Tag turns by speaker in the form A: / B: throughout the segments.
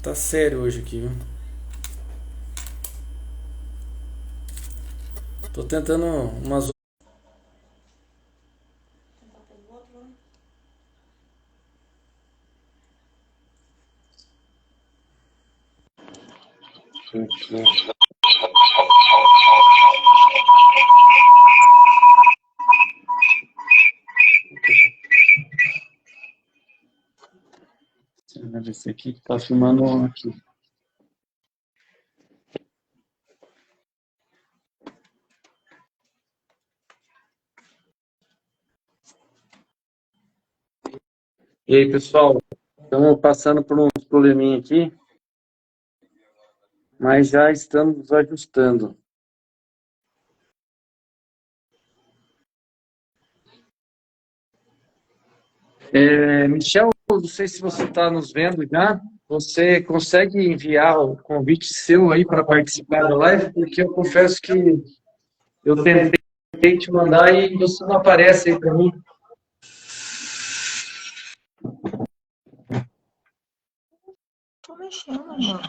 A: tá sério hoje aqui, viu? Tô tentando umas. Esse aqui tá filmando aqui. E aí, pessoal? Estamos passando por uns probleminha aqui, mas já estamos ajustando. Michel, não sei se você está nos vendo já. Você consegue enviar o convite seu aí para participar da live? Porque eu confesso que eu tentei te mandar e você não aparece aí para mim.
B: Tô mexendo, mano.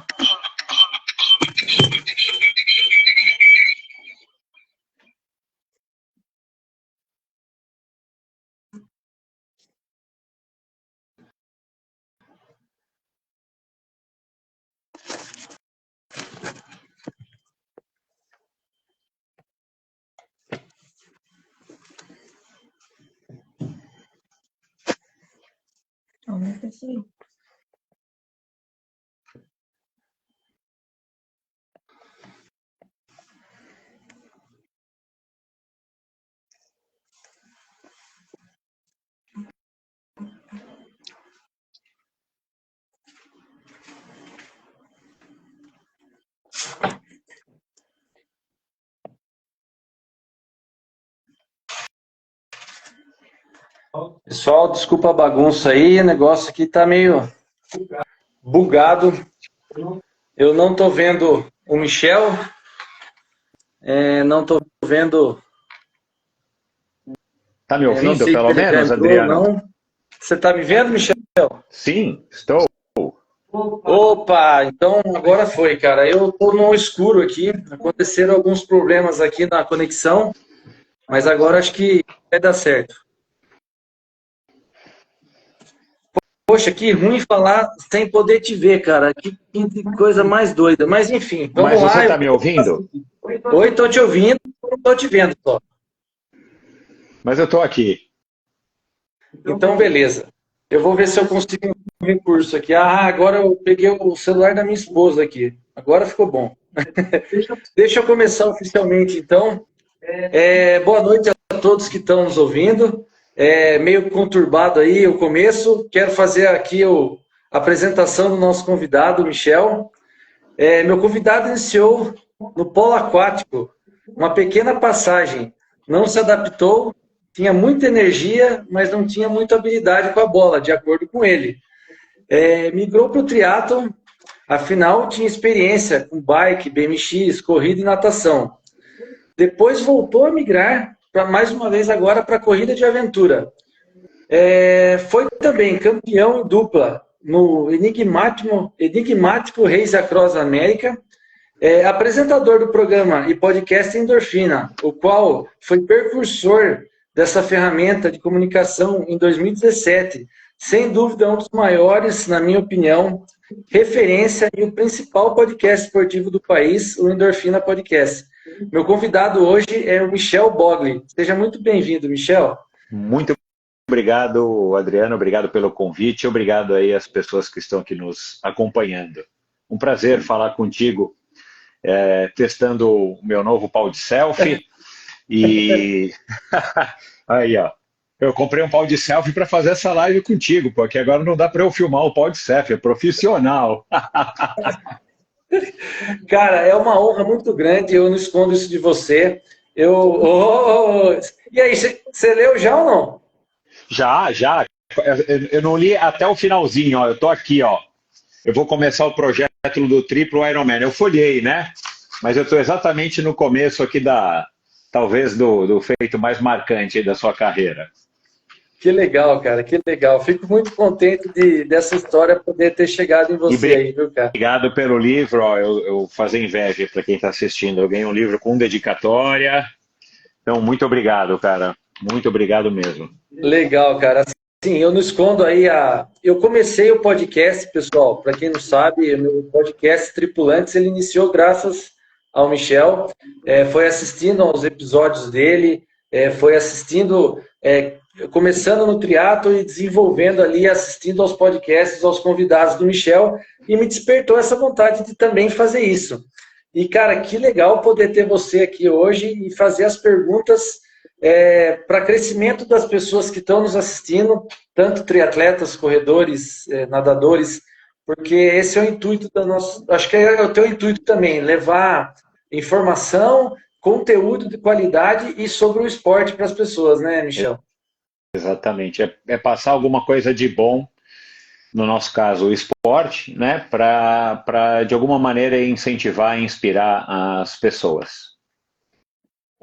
B: Aumenta isso aí.
A: Pessoal, desculpa a bagunça aí, o negócio aqui tá meio bugado. Eu não estou vendo o Michel, não estou vendo.
C: Tá me
A: Não
C: ouvindo,
A: sei se
C: pelo
A: ele já
C: menos,
A: entrou ou
C: Adriano?
A: não. Você está me vendo, Michel?
C: Sim, estou.
A: Opa, então agora foi, cara. Eu estou no escuro aqui. Aconteceram alguns problemas aqui na conexão, mas agora acho que vai dar certo. Poxa, que ruim falar sem poder te ver, cara. Que coisa mais doida. Mas enfim, vamos
C: Mas você
A: lá.
C: está me ouvindo?
A: Oi, estou te ouvindo, não estou te vendo só.
C: Mas eu estou aqui.
A: Então, beleza. Eu vou ver se eu consigo um recurso aqui. Ah, agora eu peguei o celular da minha esposa aqui. Agora ficou bom. Deixa eu começar oficialmente, então. Boa noite a todos que estão nos ouvindo. Meio conturbado aí o começo. Quero fazer aqui a apresentação do nosso convidado, Michel. Meu convidado iniciou no polo aquático, uma pequena passagem. Não se adaptou, tinha muita energia, mas não tinha muita habilidade com a bola, de acordo com ele. Migrou para o triatlon, afinal tinha experiência com bike, BMX, corrida e natação. Depois voltou a migrar, para mais uma vez agora, para a corrida de aventura. Foi também campeão em dupla no enigmático Race Across América, apresentador do programa e podcast Endorfina, o qual foi precursor dessa ferramenta de comunicação em 2017. Sem dúvida, um dos maiores, na minha opinião, referência e o principal podcast esportivo do país, o Endorfina Podcast. Meu convidado hoje é o Michel Bogli. Seja muito bem-vindo, Michel.
C: Muito obrigado, Adriano. Obrigado pelo convite. Obrigado aí às pessoas que estão aqui nos acompanhando. Um prazer falar contigo, testando o meu novo pau de selfie. E aí, ó. Eu comprei um pau de selfie para fazer essa live contigo, porque agora não dá para eu filmar o pau de selfie, é profissional.
A: Cara, é uma honra muito grande, eu não escondo isso de você. E aí, você leu já ou não?
C: Já, já. Eu não li até o finalzinho, ó. Eu tô aqui, ó. Eu vou começar o projeto do triplo Ironman. Eu folhei, né? Mas eu estou exatamente no começo aqui talvez do feito mais marcante aí da sua carreira.
A: Que legal, cara, que legal. Fico muito contente dessa história poder ter chegado em você aí, viu, cara?
C: Obrigado pelo livro, ó, eu fazer inveja para quem está assistindo. Eu ganhei um livro com dedicatória. Então, muito obrigado, cara. Muito obrigado mesmo.
A: Legal, cara. Sim, eu não escondo aí Eu comecei o podcast, pessoal, para quem não sabe, o meu podcast Tripulantes, ele iniciou graças ao Michel, foi assistindo aos episódios dele, foi assistindo, começando no triatlo e desenvolvendo ali, assistindo aos podcasts, aos convidados do Michel, e me despertou essa vontade de também fazer isso. E, cara, que legal poder ter você aqui hoje e fazer as perguntas para crescimento das pessoas que estão nos assistindo, tanto triatletas, corredores, nadadores, porque esse é o intuito da nossa. Acho que é o teu intuito também, levar informação, conteúdo de qualidade e sobre o esporte para as pessoas, né, Michel?
C: Exatamente. É passar alguma coisa de bom, no nosso caso, o esporte, né, para de alguma maneira incentivar e inspirar as pessoas.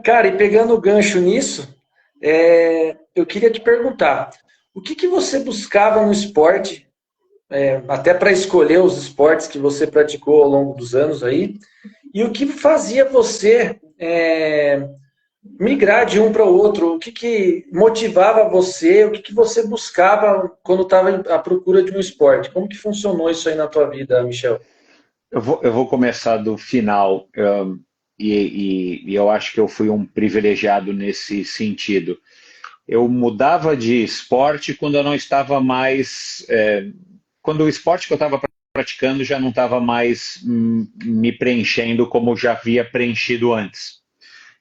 A: Cara, e pegando o gancho nisso, eu queria te perguntar, o que você buscava no esporte, até para escolher os esportes que você praticou ao longo dos anos aí, e o que fazia você migrar de um para o outro? O que motivava você? O que você buscava quando estava à procura de um esporte? Como que funcionou isso aí na tua vida, Michel?
C: Eu vou começar do final, e eu acho que eu fui um privilegiado nesse sentido. Eu mudava de esporte quando eu não estava mais. Quando o esporte que eu estava praticando já não estava mais me preenchendo como já havia preenchido antes.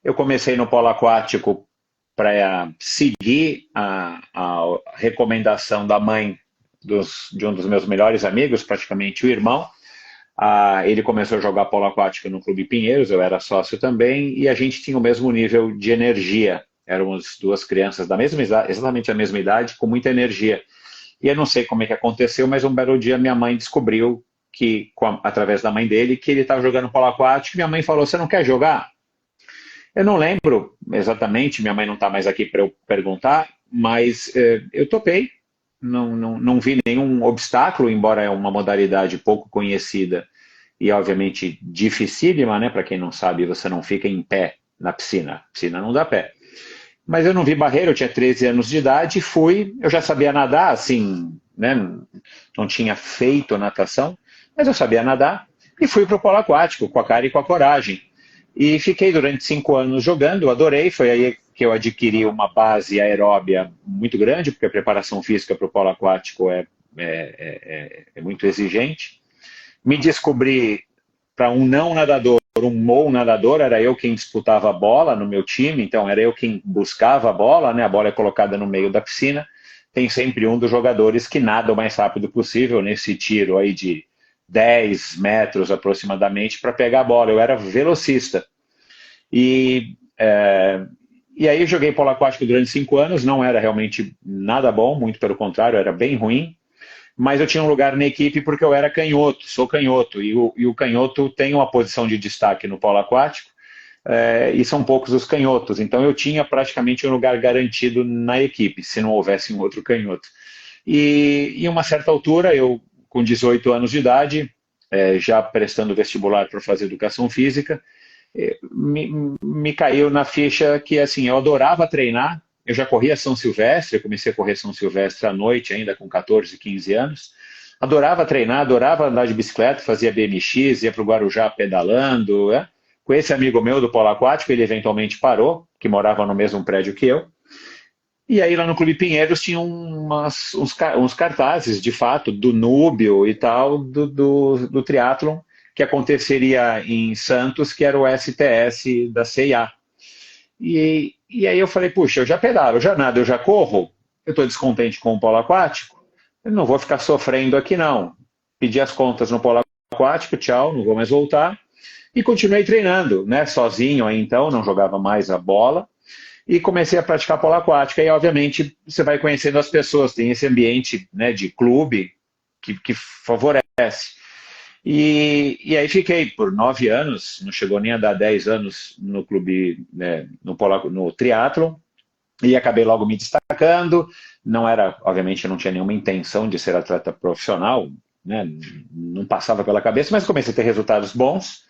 C: Eu comecei no polo aquático para seguir a recomendação da mãe de um dos meus melhores amigos, praticamente o irmão. Ele começou a jogar polo aquático no Clube Pinheiros, eu era sócio também, e a gente tinha o mesmo nível de energia. Éramos duas crianças da mesma idade, exatamente a mesma idade, com muita energia. E eu não sei como é que aconteceu, mas um belo dia minha mãe descobriu que, através da mãe dele, que ele estava jogando polo aquático, e minha mãe falou: "Você não quer jogar?" Eu não lembro exatamente, minha mãe não está mais aqui para eu perguntar, mas eu topei. Não vi nenhum obstáculo, embora é uma modalidade pouco conhecida e, obviamente, dificílima, né? Para quem não sabe, você não fica em pé na piscina. A piscina não dá pé. Mas eu não vi barreira, eu tinha 13 anos de idade, fui, eu já sabia nadar, assim, né? Não tinha feito natação, mas eu sabia nadar e fui para o polo aquático, com a cara e com a coragem. E fiquei durante 5 anos jogando, adorei, foi aí que eu adquiri uma base aeróbia muito grande, porque a preparação física para o polo aquático é muito exigente. Me descobri para um não nadador, um ou nadador, era eu quem disputava a bola no meu time, então era eu quem buscava a bola, né? A bola é colocada no meio da piscina, tem sempre um dos jogadores que nada o mais rápido possível nesse tiro aí de 10 metros aproximadamente para pegar a bola. Eu era velocista. E aí eu joguei polo aquático durante 5 anos, não era realmente nada bom, muito pelo contrário, era bem ruim, mas eu tinha um lugar na equipe porque eu era canhoto, sou canhoto, e o canhoto tem uma posição de destaque no polo aquático, e são poucos os canhotos, então eu tinha praticamente um lugar garantido na equipe, se não houvesse um outro canhoto. E em uma certa altura, eu com 18 anos de idade, já prestando vestibular para fazer educação física, me caiu na ficha que assim, eu adorava treinar, eu já corria São Silvestre, eu comecei a correr São Silvestre à noite ainda com 14, 15 anos, adorava treinar, adorava andar de bicicleta, fazia BMX, ia para o Guarujá pedalando, com esse amigo meu do polo aquático, ele eventualmente parou, que morava no mesmo prédio que eu, e aí lá no Clube Pinheiros tinha uns cartazes, de fato, do Núbio e tal, do triatlon, que aconteceria em Santos, que era o STS da CIA. E aí eu falei, puxa, eu já pedalo, eu já nado, eu já corro, eu estou descontente com o polo aquático, eu não vou ficar sofrendo aqui não. Pedi as contas no polo aquático, tchau, não vou mais voltar, e continuei treinando, né, sozinho aí então, não jogava mais a bola, e comecei a praticar polo aquático, e obviamente você vai conhecendo as pessoas, tem esse ambiente, né, de clube que favorece. E aí fiquei por 9 anos, não chegou nem a dar 10 anos no clube, né, no triatlon, e acabei logo me destacando. Não era, obviamente, eu não tinha nenhuma intenção de ser atleta profissional, né? Não passava pela cabeça, mas comecei a ter resultados bons,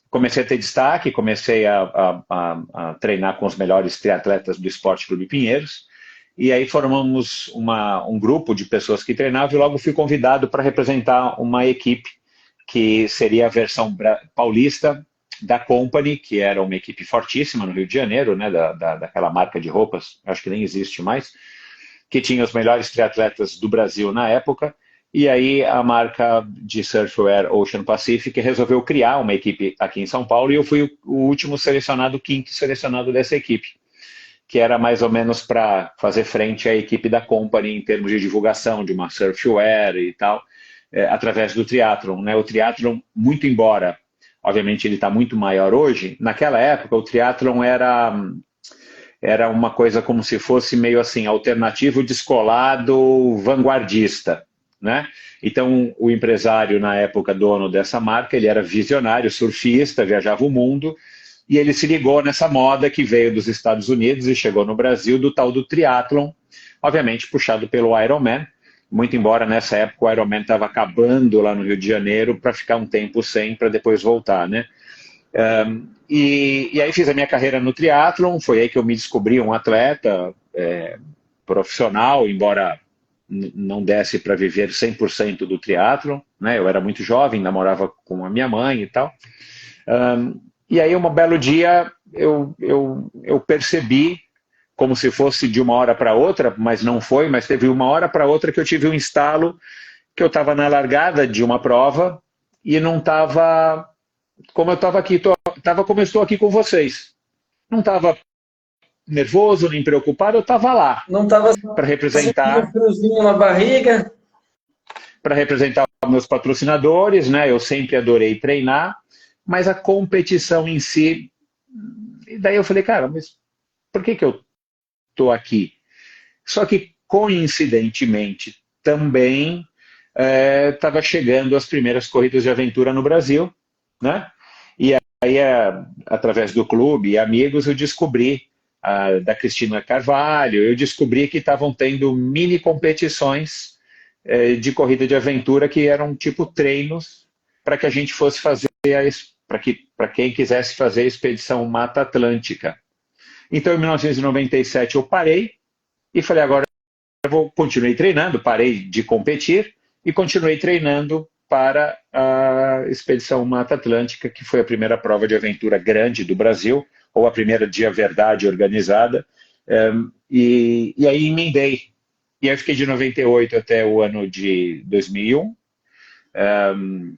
C: comecei a ter destaque, comecei a treinar com os melhores triatletas do Esporte Clube Pinheiros, e aí formamos um grupo de pessoas que treinavam, e logo fui convidado para representar uma equipe que seria a versão paulista da Company, que era uma equipe fortíssima no Rio de Janeiro, né, daquela marca de roupas, acho que nem existe mais, que tinha os melhores triatletas do Brasil na época, e aí a marca de surfwear Ocean Pacific resolveu criar uma equipe aqui em São Paulo, e eu fui o último selecionado, o quinto selecionado dessa equipe, que era mais ou menos para fazer frente à equipe da Company em termos de divulgação de uma surfwear e tal, através do triatlon, né? O triatlon, muito embora, obviamente, ele está muito maior hoje, naquela época o triatlon era uma coisa como se fosse meio assim, alternativo, descolado, vanguardista, né? Então, o empresário, na época, dono dessa marca, ele era visionário, surfista, viajava o mundo, e ele se ligou nessa moda que veio dos Estados Unidos e chegou no Brasil, do tal do triatlon, obviamente puxado pelo Ironman, muito embora nessa época o Ironman estava acabando lá no Rio de Janeiro para ficar um tempo sem, para depois voltar, né? E aí fiz a minha carreira no triatlon, foi aí que eu me descobri um atleta profissional, embora não desse para viver 100% do triatlon, né? Eu era muito jovem, namorava com a minha mãe e tal. E aí, um belo dia, eu percebi, como se fosse de uma hora para outra, mas não foi, mas teve uma hora para outra que eu tive um estalo, que eu estava na largada de uma prova e não estava como eu estava aqui, estava como eu estou aqui com vocês. Não estava nervoso, nem preocupado, eu estava lá.
A: Não estava
C: para representar
A: um friozinho na barriga.
C: Para representar meus patrocinadores, né? Eu sempre adorei treinar, mas a competição em si. E daí eu falei, cara, mas por que eu estou aqui? Só que, coincidentemente, também estava chegando as primeiras corridas de aventura no Brasil, né? E aí, através do clube e amigos, eu descobri da Cristina Carvalho, eu descobri que estavam tendo mini competições de corrida de aventura que eram tipo treinos para que a gente fosse fazer, para quem quisesse fazer a expedição Mata Atlântica. Então, em 1997, eu parei e falei, agora continuei treinando, parei de competir e continuei treinando para a expedição Mata Atlântica, que foi a primeira prova de aventura grande do Brasil, ou a primeira de verdade organizada, e aí emendei. E aí fiquei de 98 até o ano de 2001.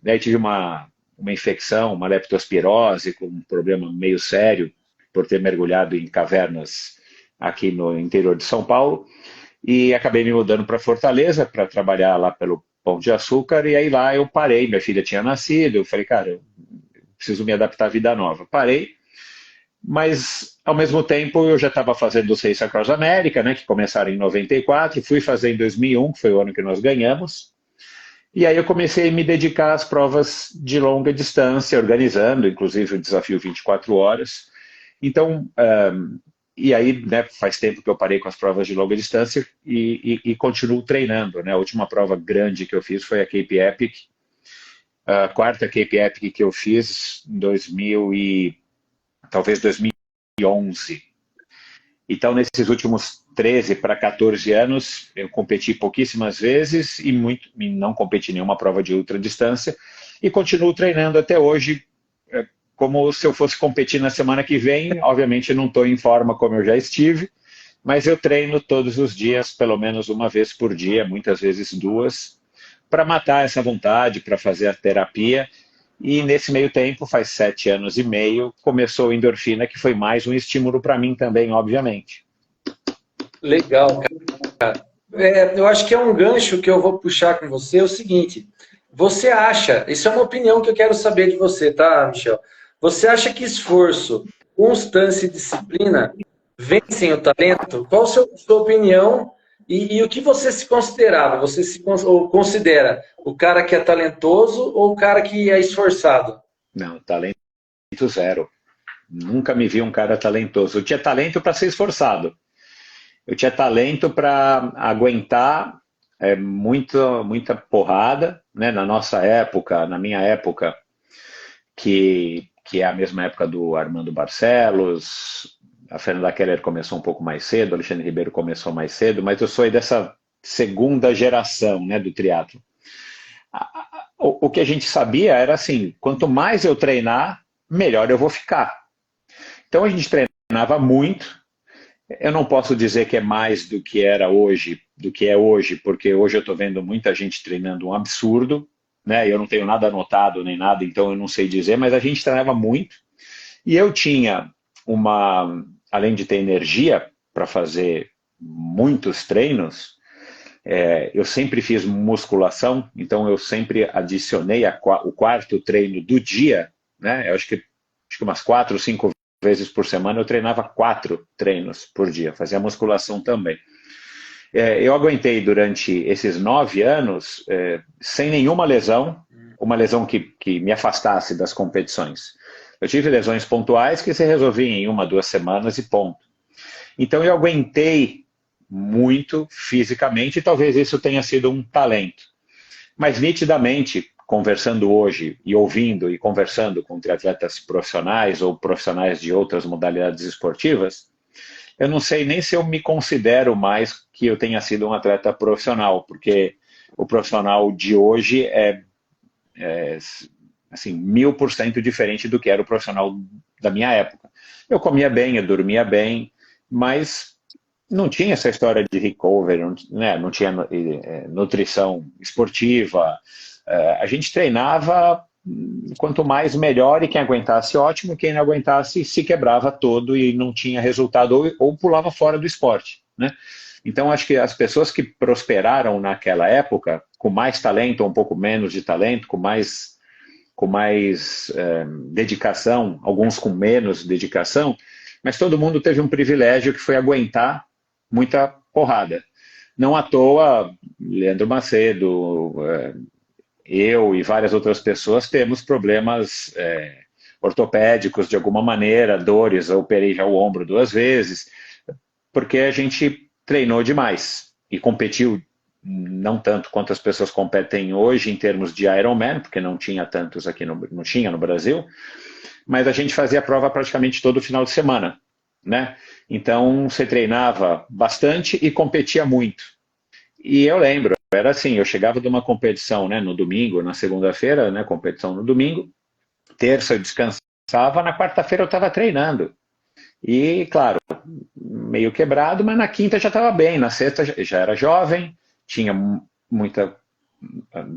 C: Aí tive uma infecção, uma leptospirose, com um problema meio sério, por ter mergulhado em cavernas aqui no interior de São Paulo, e acabei me mudando para Fortaleza para trabalhar lá pelo Pão de Açúcar, e aí lá eu parei, minha filha tinha nascido, eu falei, cara, eu preciso me adaptar à vida nova. Parei, mas ao mesmo tempo eu já estava fazendo os Race Across America, né, que começaram em 94, fui fazer em 2001, que foi o ano que nós ganhamos, e aí eu comecei a me dedicar às provas de longa distância, organizando, inclusive, o desafio 24 horas. Então, e aí, né, faz tempo que eu parei com as provas de longa distância e continuo treinando, né? A última prova grande que eu fiz foi a Cape Epic, a quarta Cape Epic que eu fiz em 2011. Então, nesses últimos 13 para 14 anos, eu competi pouquíssimas vezes e não competi nenhuma prova de ultradistância e continuo treinando até hoje, como se eu fosse competir na semana que vem. Obviamente não estou em forma como eu já estive, mas eu treino todos os dias, pelo menos uma vez por dia, muitas vezes duas, para matar essa vontade, para fazer a terapia. E nesse meio tempo, faz 7 anos e meio, começou o Endorfina, que foi mais um estímulo para mim também, obviamente.
A: Legal, cara. Eu acho que é um gancho que eu vou puxar com você, é o seguinte, você acha, isso é uma opinião que eu quero saber de você, tá, Michel? Você acha que esforço, constância e disciplina vencem o talento? Qual a sua opinião e o que você se considerava? Você ou considera o cara que é talentoso ou o cara que é esforçado?
C: Não, talento zero. Nunca me vi um cara talentoso. Eu tinha talento para ser esforçado. eu tinha talento para aguentar muita porrada, né? Na nossa época, na minha época, que é a mesma época do Armando Barcelos, a Fernanda Keller começou um pouco mais cedo, o Alexandre Ribeiro começou mais cedo, mas eu sou aí dessa segunda geração, né, do triatlo. O que a gente sabia era assim, quanto mais eu treinar, melhor eu vou ficar. Então a gente treinava muito. Eu não posso dizer que é mais do que era hoje, do que é hoje, porque hoje eu estou vendo muita gente treinando um absurdo, né? Eu não tenho nada anotado nem nada, então eu não sei dizer, mas a gente treinava muito. E eu tinha além de ter energia para fazer muitos treinos, eu sempre fiz musculação, então eu sempre adicionei o quarto treino do dia, né? Eu acho que umas 4 ou 5 vezes por semana eu treinava 4 treinos por dia, fazia musculação também. Eu aguentei durante esses 9 anos sem nenhuma lesão, uma lesão que me afastasse das competições. Eu tive lesões pontuais que se resolviam em 1, 2 semanas e ponto. Então eu aguentei muito fisicamente e talvez isso tenha sido um talento. Mas nitidamente, conversando hoje e ouvindo e conversando com triatletas profissionais ou profissionais de outras modalidades esportivas, eu não sei nem se eu me considero mais que eu tenha sido um atleta profissional, porque o profissional de hoje é assim, 1000% diferente do que era o profissional da minha época. Eu comia bem, eu dormia bem, mas não tinha essa história de recovery, não tinha nutrição esportiva. A gente treinava, quanto mais melhor, e quem aguentasse ótimo, quem não aguentasse se quebrava todo e não tinha resultado ou pulava fora do esporte, né? Então acho que as pessoas que prosperaram naquela época, com mais talento ou um pouco menos de talento, com mais dedicação, alguns com menos dedicação, mas todo mundo teve um privilégio que foi aguentar muita porrada. Não à toa, Leandro Macedo, eu e várias outras pessoas temos problemas ortopédicos de alguma maneira, dores, eu operei já o ombro 2 vezes, porque a gente treinou demais e competiu não tanto quanto as pessoas competem hoje em termos de Ironman, porque não tinha tantos aqui, não tinha no Brasil, mas a gente fazia a prova praticamente todo final de semana, né? Então você treinava bastante e competia muito. E eu lembro, era assim, eu chegava de uma competição, né, no domingo, na segunda-feira, né, competição no domingo, terça eu descansava, na quarta-feira eu estava treinando. E, claro, meio quebrado, mas na quinta já estava bem, na sexta já era jovem, tinha muita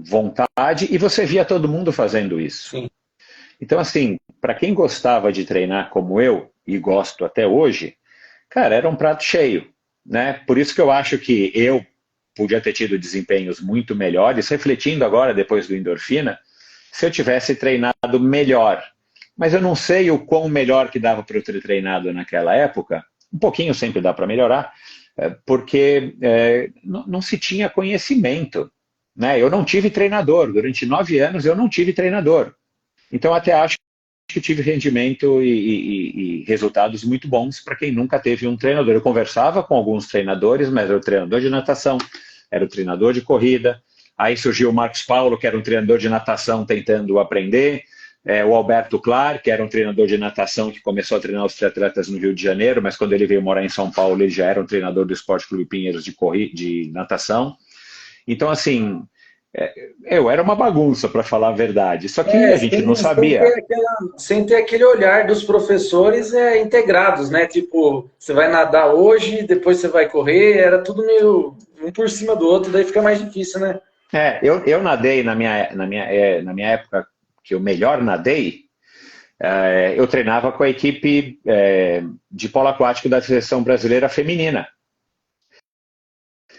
C: vontade e você via todo mundo fazendo isso.
A: Sim.
C: Então, assim, para quem gostava de treinar como eu, e gosto até hoje, cara, era um prato cheio, né? Por isso que eu acho que eu podia ter tido desempenhos muito melhores, refletindo agora, depois do endorfina, se eu tivesse treinado melhor. Mas eu não sei o quão melhor que dava para eu ter treinado naquela época, um pouquinho sempre dá para melhorar, porque não se tinha conhecimento, né? Eu não tive treinador, durante 9 anos eu não tive treinador. Então até acho que tive rendimento e resultados muito bons para quem nunca teve um treinador. Eu conversava com alguns treinadores, mas era o treinador de natação, era o treinador de corrida, aí surgiu o Marcos Paulo, que era um treinador de natação tentando aprender, o Alberto Clar, que era um treinador de natação que começou a treinar os triatletas no Rio de Janeiro, mas quando ele veio morar em São Paulo, ele já era um treinador do Esporte Clube Pinheiros de natação. Então, assim, eu era uma bagunça, para falar a verdade, só que a gente não sabia.
A: Sem ter aquele olhar dos professores integrados, né? Tipo, você vai nadar hoje, depois você vai correr, era tudo meio um por cima do outro, daí fica mais difícil, né?
C: Eu nadei na minha época, que eu melhor nadei, eu treinava com a equipe de polo aquático da Seleção Brasileira Feminina.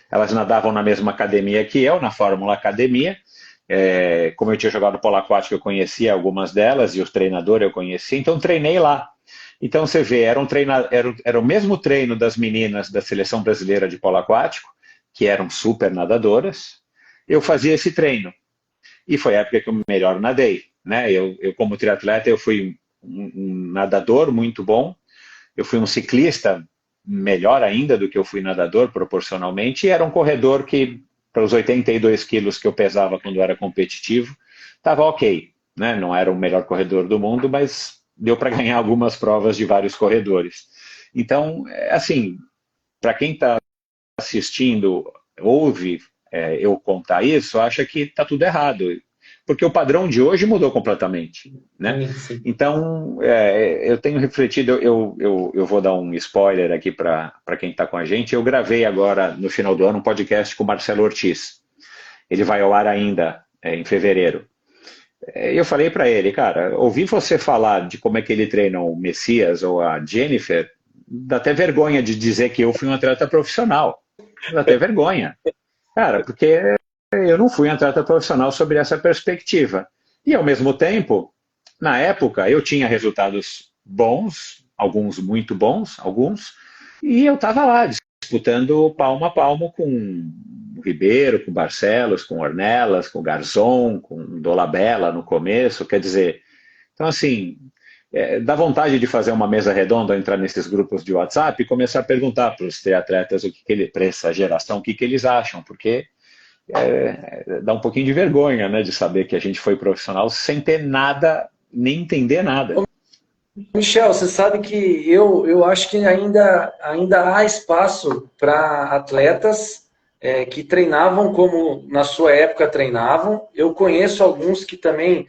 C: Elas nadavam na mesma academia que eu, na Fórmula Academia. Como eu tinha jogado polo aquático, eu conhecia algumas delas, e o treinador eu conhecia, então treinei lá. Então você vê, era o mesmo treino das meninas da Seleção Brasileira de polo aquático, que eram super nadadoras, eu fazia esse treino. E foi a época que eu melhor nadei, né? Eu como triatleta, eu fui um nadador muito bom, eu fui um ciclista melhor ainda do que eu fui nadador proporcionalmente, e era um corredor que, para os 82 quilos que eu pesava quando era competitivo, estava ok, né? Não era o melhor corredor do mundo, mas deu para ganhar algumas provas de vários corredores. Então, assim, para quem está assistindo, ouve eu contar isso, acha que está tudo errado, porque o padrão de hoje mudou completamente, né?
A: Sim, sim.
C: Então, eu tenho refletido, eu vou dar um spoiler aqui para quem está com a gente. Eu gravei agora, no final do ano, um podcast com o Marcelo Ortiz. Ele vai ao ar ainda em fevereiro. Eu falei para ele, cara, ouvir você falar de como é que ele treina o Messias ou a Jennifer, dá até vergonha de dizer que eu fui um atleta profissional. Dá até vergonha. Cara, porque eu não fui um atleta profissional sobre essa perspectiva. E, ao mesmo tempo, na época, eu tinha resultados bons, alguns muito bons, alguns, e eu estava lá disputando palmo a palmo com o Ribeiro, com o Barcelos, com o Ornelas, com o Garzon, com o Dolabella no começo, quer dizer, então assim, dá vontade de fazer uma mesa redonda, entrar nesses grupos de WhatsApp e começar a perguntar para os triatletas, para essa geração, o que eles acham, porque dá um pouquinho de vergonha, né, de saber que a gente foi profissional sem ter nada, nem entender nada.
A: Michel, você sabe que eu acho que ainda há espaço para atletas que treinavam como na sua época treinavam. Eu conheço alguns que também.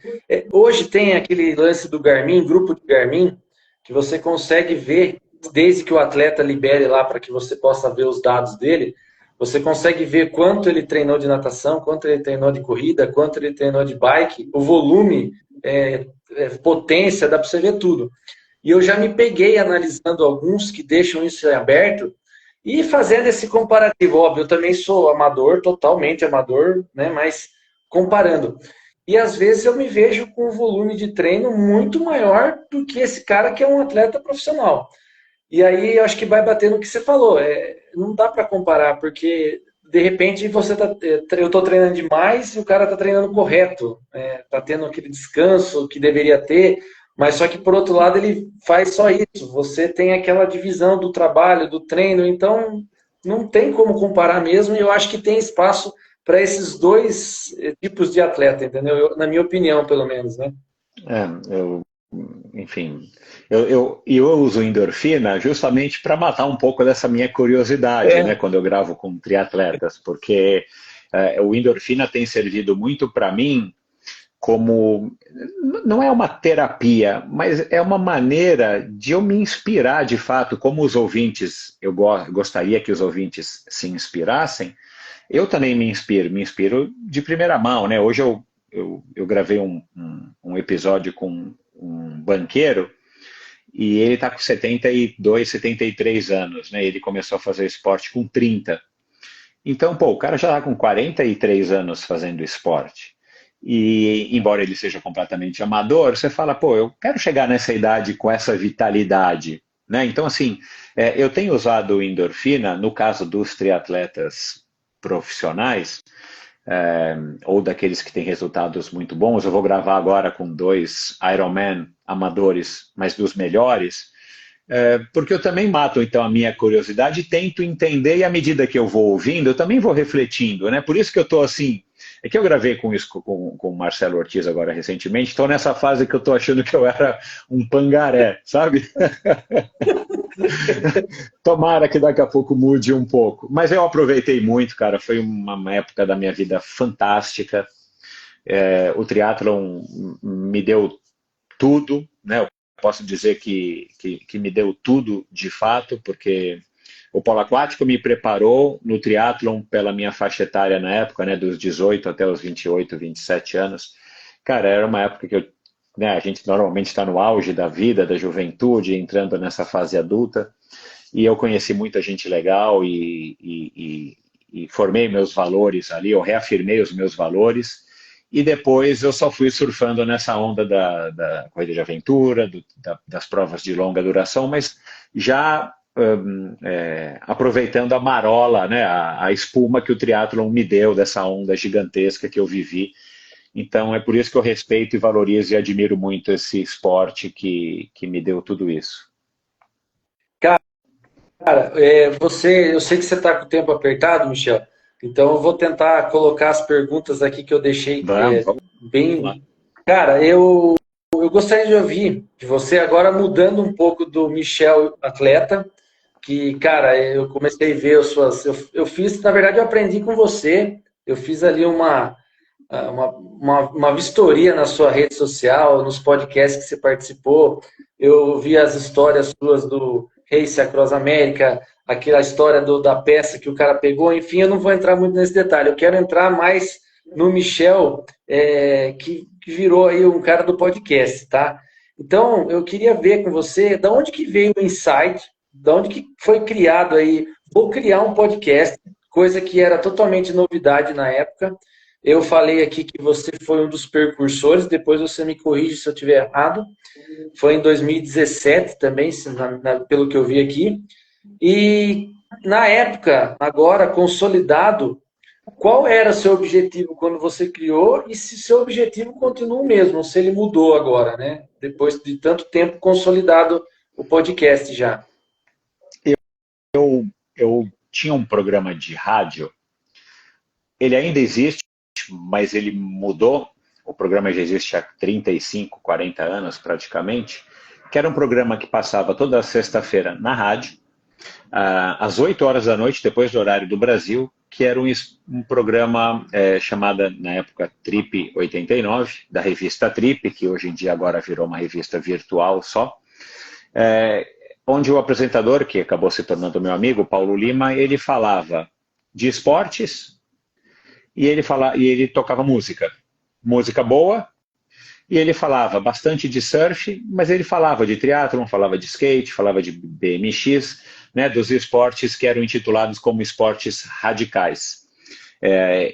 A: Hoje tem aquele lance do Garmin, grupo de Garmin, que você consegue ver, desde que o atleta libere lá para que você possa ver os dados dele, você consegue ver quanto ele treinou de natação, quanto ele treinou de corrida, quanto ele treinou de bike, o volume, potência, dá para você ver tudo. E eu já me peguei analisando alguns que deixam isso aberto e fazendo esse comparativo. Óbvio, eu também sou amador, totalmente amador, né? Mas comparando. E às vezes eu me vejo com um volume de treino muito maior do que esse cara que é um atleta profissional. E aí eu acho que vai bater no que você falou. Não dá para comparar, porque de repente eu estou treinando demais e o cara está treinando correto, está tendo aquele descanso que deveria ter, mas só que por outro lado ele faz só isso. Você tem aquela divisão do trabalho, do treino, então não tem como comparar mesmo. E eu acho que tem espaço para esses dois tipos de atleta, entendeu? Na minha opinião, pelo menos, né?
C: Enfim, eu uso endorfina justamente para matar um pouco dessa minha curiosidade, né, quando eu gravo com triatletas, porque o endorfina tem servido muito para mim como, não é uma terapia, mas é uma maneira de eu me inspirar de fato, como os ouvintes, eu gostaria que os ouvintes se inspirassem, eu também me inspiro de primeira mão, né? Hoje eu gravei um episódio com um banqueiro e ele está com 72, 73 anos, né? Ele começou a fazer esporte com 30. Então, pô, o cara já está com 43 anos fazendo esporte. E, embora ele seja completamente amador, você fala, pô, eu quero chegar nessa idade com essa vitalidade, né? Então, assim, eu tenho usado endorfina, no caso dos triatletas profissionais, ou daqueles que têm resultados muito bons. Eu vou gravar agora com 2 Ironman amadores, mas dos melhores, porque eu também mato então a minha curiosidade e tento entender, e à medida que eu vou ouvindo, eu também vou refletindo, né? Por isso que eu estou assim, é que eu gravei com isso com o Marcelo Ortiz agora recentemente, estou nessa fase que eu estou achando que eu era um pangaré, sabe? Tomara que daqui a pouco mude um pouco. Mas eu aproveitei muito, cara. Foi uma época da minha vida fantástica. O triatlon me deu tudo, né? Eu posso dizer que me deu tudo de fato, porque o polo aquático me preparou no triatlon pela minha faixa etária na época, né? Dos 18 até os 28, 27 anos. Cara, era uma época que né, a gente normalmente está no auge da vida, da juventude, entrando nessa fase adulta. E eu conheci muita gente legal e formei meus valores ali, eu reafirmei os meus valores. E depois eu só fui surfando nessa onda da corrida de aventura, das provas de longa duração, mas já aproveitando a marola, né, a espuma que o triatlon me deu dessa onda gigantesca que eu vivi. Então é por isso que eu respeito e valorizo e admiro muito esse esporte que me deu tudo isso.
A: Cara, eu sei que você está com o tempo apertado, Michel, então eu vou tentar colocar as perguntas aqui que eu deixei
C: Vamos lá.
A: bem. Cara, eu gostaria de ouvir de você agora mudando um pouco do Michel atleta, que, cara, eu comecei a ver as suas. Eu fiz, na verdade, eu aprendi com você, eu fiz ali uma vistoria na sua rede social, nos podcasts que você participou. Eu vi as histórias suas do Race Across America, aquela história da peça que o cara pegou. Enfim, eu não vou entrar muito nesse detalhe. Eu quero entrar mais no Michel, que virou aí um cara do podcast, tá? Então, eu queria ver com você, da onde que veio o insight, da onde que foi criado aí, vou criar um podcast, coisa que era totalmente novidade na época. Eu falei aqui que você foi um dos precursores, depois você me corrige se eu estiver errado. Foi em 2017 também, pelo que eu vi aqui. E na época, agora consolidado, qual era seu objetivo quando você criou e se seu objetivo continua o mesmo, se ele mudou agora, né? Depois de tanto tempo consolidado o podcast já.
C: Eu tinha um programa de rádio, ele ainda existe, mas ele mudou. O programa já existe há 35, 40 anos praticamente, que era um programa que passava toda sexta-feira na rádio, às 8 horas da noite, depois do horário do Brasil, que era um programa chamado, na época, Trip 89, da revista Trip, que hoje em dia agora virou uma revista virtual só, onde o apresentador, que acabou se tornando meu amigo, Paulo Lima, ele falava de esportes e ele tocava música. Música boa, e ele falava bastante de surf, mas ele falava de triatlon, falava de skate, falava de BMX, né, dos esportes que eram intitulados como esportes radicais.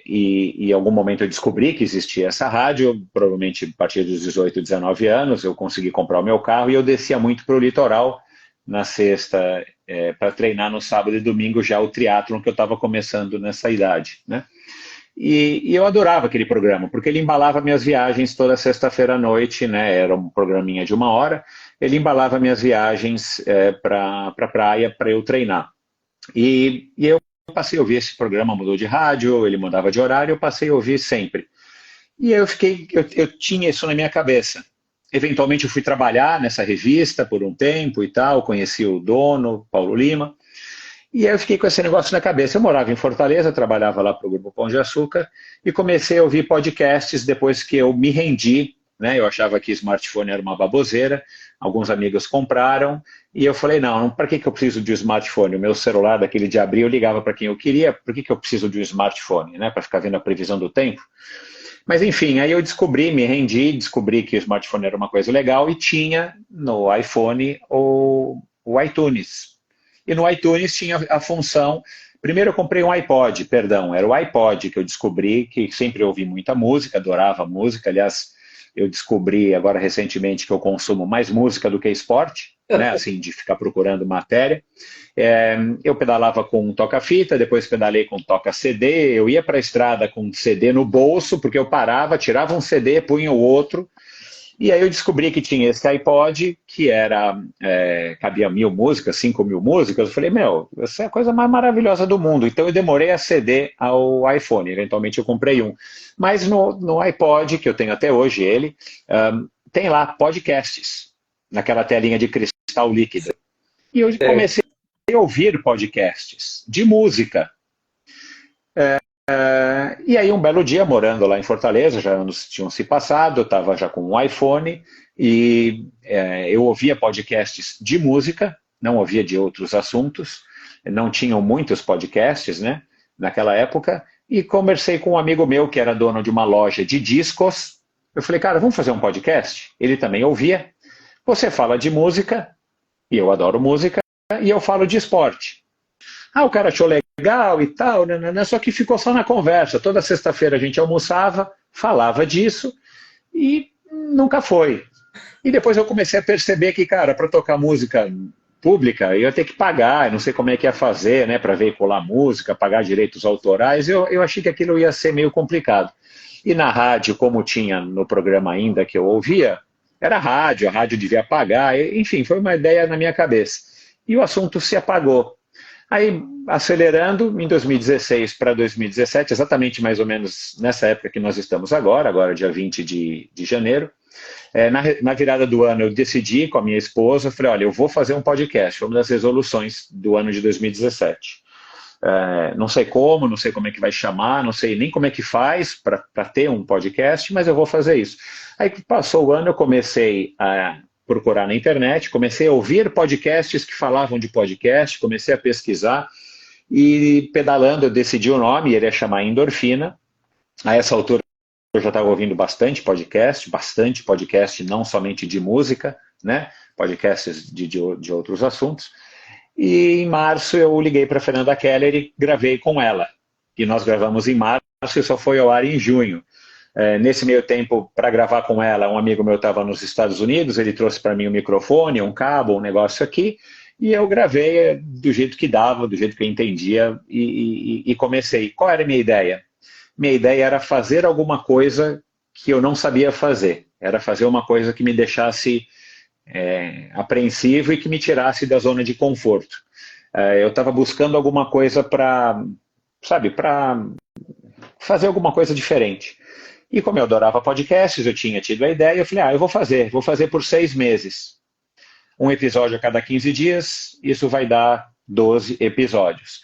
C: E em algum momento eu descobri que existia essa rádio, provavelmente a partir dos 18, 19 anos, eu consegui comprar o meu carro e eu descia muito para o litoral na sexta, para treinar no sábado e domingo já o triatlon, que eu estava começando nessa idade, né? E eu adorava aquele programa, porque ele embalava minhas viagens toda sexta-feira à noite, né? Era um programinha de 1 hora, ele embalava minhas viagens para a praia para eu treinar. E eu passei a ouvir esse programa, mudou de rádio, ele mudava de horário, eu passei a ouvir sempre. E eu tinha isso na minha cabeça. Eventualmente eu fui trabalhar nessa revista por um tempo e tal, conheci o dono, Paulo Lima, e aí eu fiquei com esse negócio na cabeça. Eu morava em Fortaleza, trabalhava lá para o Grupo Pão de Açúcar e comecei a ouvir podcasts depois que eu me rendi, né? Eu achava que smartphone era uma baboseira, alguns amigos compraram e eu falei, não, para que eu preciso de um smartphone? O meu celular daquele de abrir eu ligava para quem eu queria, por que eu preciso de um smartphone, né? Para ficar vendo a previsão do tempo? Mas enfim, aí eu me rendi, descobri que o smartphone era uma coisa legal e tinha no iPhone o iTunes. E no iTunes tinha a função. Primeiro eu comprei um iPod, perdão, era o iPod que eu descobri, que sempre ouvi muita música, adorava música. Aliás, eu descobri agora recentemente que eu consumo mais música do que esporte, né? Assim, de ficar procurando matéria. Eu pedalava com um toca-fita, depois pedalei com toca-CD, eu ia para a estrada com um CD no bolso, porque eu parava, tirava um CD, punha o outro. E aí eu descobri que tinha esse iPod, que cabia 1.000 músicas, 5.000 músicas. Eu falei, essa é a coisa mais maravilhosa do mundo. Então eu demorei a ceder ao iPhone. Eventualmente eu comprei um. Mas no iPod, que eu tenho até hoje ele, tem lá podcasts, naquela telinha de cristal líquido. E eu comecei a ouvir podcasts de música. E aí um belo dia, morando lá em Fortaleza, já anos tinham se passado, eu estava já com um iPhone e eu ouvia podcasts de música, não ouvia de outros assuntos, não tinham muitos podcasts, né, naquela época, e conversei com um amigo meu que era dono de uma loja de discos. Eu falei, cara, vamos fazer um podcast? Ele também ouvia. Você fala de música, e eu adoro música, e eu falo de esporte. O cara achou legal e tal, né, só que ficou só na conversa. Toda sexta-feira a gente almoçava, falava disso e nunca foi. E depois eu comecei a perceber que, cara, para tocar música pública, eu ia ter que pagar, eu não sei como é que ia fazer, né, para veicular música, pagar direitos autorais. Eu achei que aquilo ia ser meio complicado. E na rádio, como tinha no programa ainda que eu ouvia, era a rádio devia pagar, enfim, foi uma ideia na minha cabeça. E o assunto se apagou. Aí, acelerando, em 2016 para 2017, exatamente mais ou menos nessa época que nós estamos agora dia 20 de janeiro, na virada do ano eu decidi com a minha esposa, falei, olha, eu vou fazer um podcast, foi uma das resoluções do ano de 2017. Não sei como, não sei como é que vai chamar, não sei nem como é que faz para ter um podcast, mas eu vou fazer isso. Aí passou o ano, eu comecei a procurar na internet, comecei a ouvir podcasts que falavam de podcast, comecei a pesquisar e pedalando eu decidi o nome, ele ia chamar Endorfina. A essa altura eu já estava ouvindo bastante podcast, não somente de música, né? Podcasts de outros assuntos. E em março eu liguei para a Fernanda Keller e gravei com ela. E nós gravamos em março e só foi ao ar em junho. Nesse meio tempo, para gravar com ela, um amigo meu estava nos Estados Unidos, ele trouxe para mim um microfone, um cabo, um negócio aqui, e eu gravei do jeito que dava, do jeito que eu entendia, e comecei. Qual era a minha ideia? Minha ideia era fazer alguma coisa que eu não sabia fazer. Era fazer uma coisa que me deixasse apreensivo e que me tirasse da zona de conforto. Eu estava buscando alguma coisa para fazer alguma coisa diferente. E como eu adorava podcasts, eu tinha tido a ideia, eu falei, eu vou fazer por 6 meses. Um episódio a cada 15 dias, isso vai dar 12 episódios.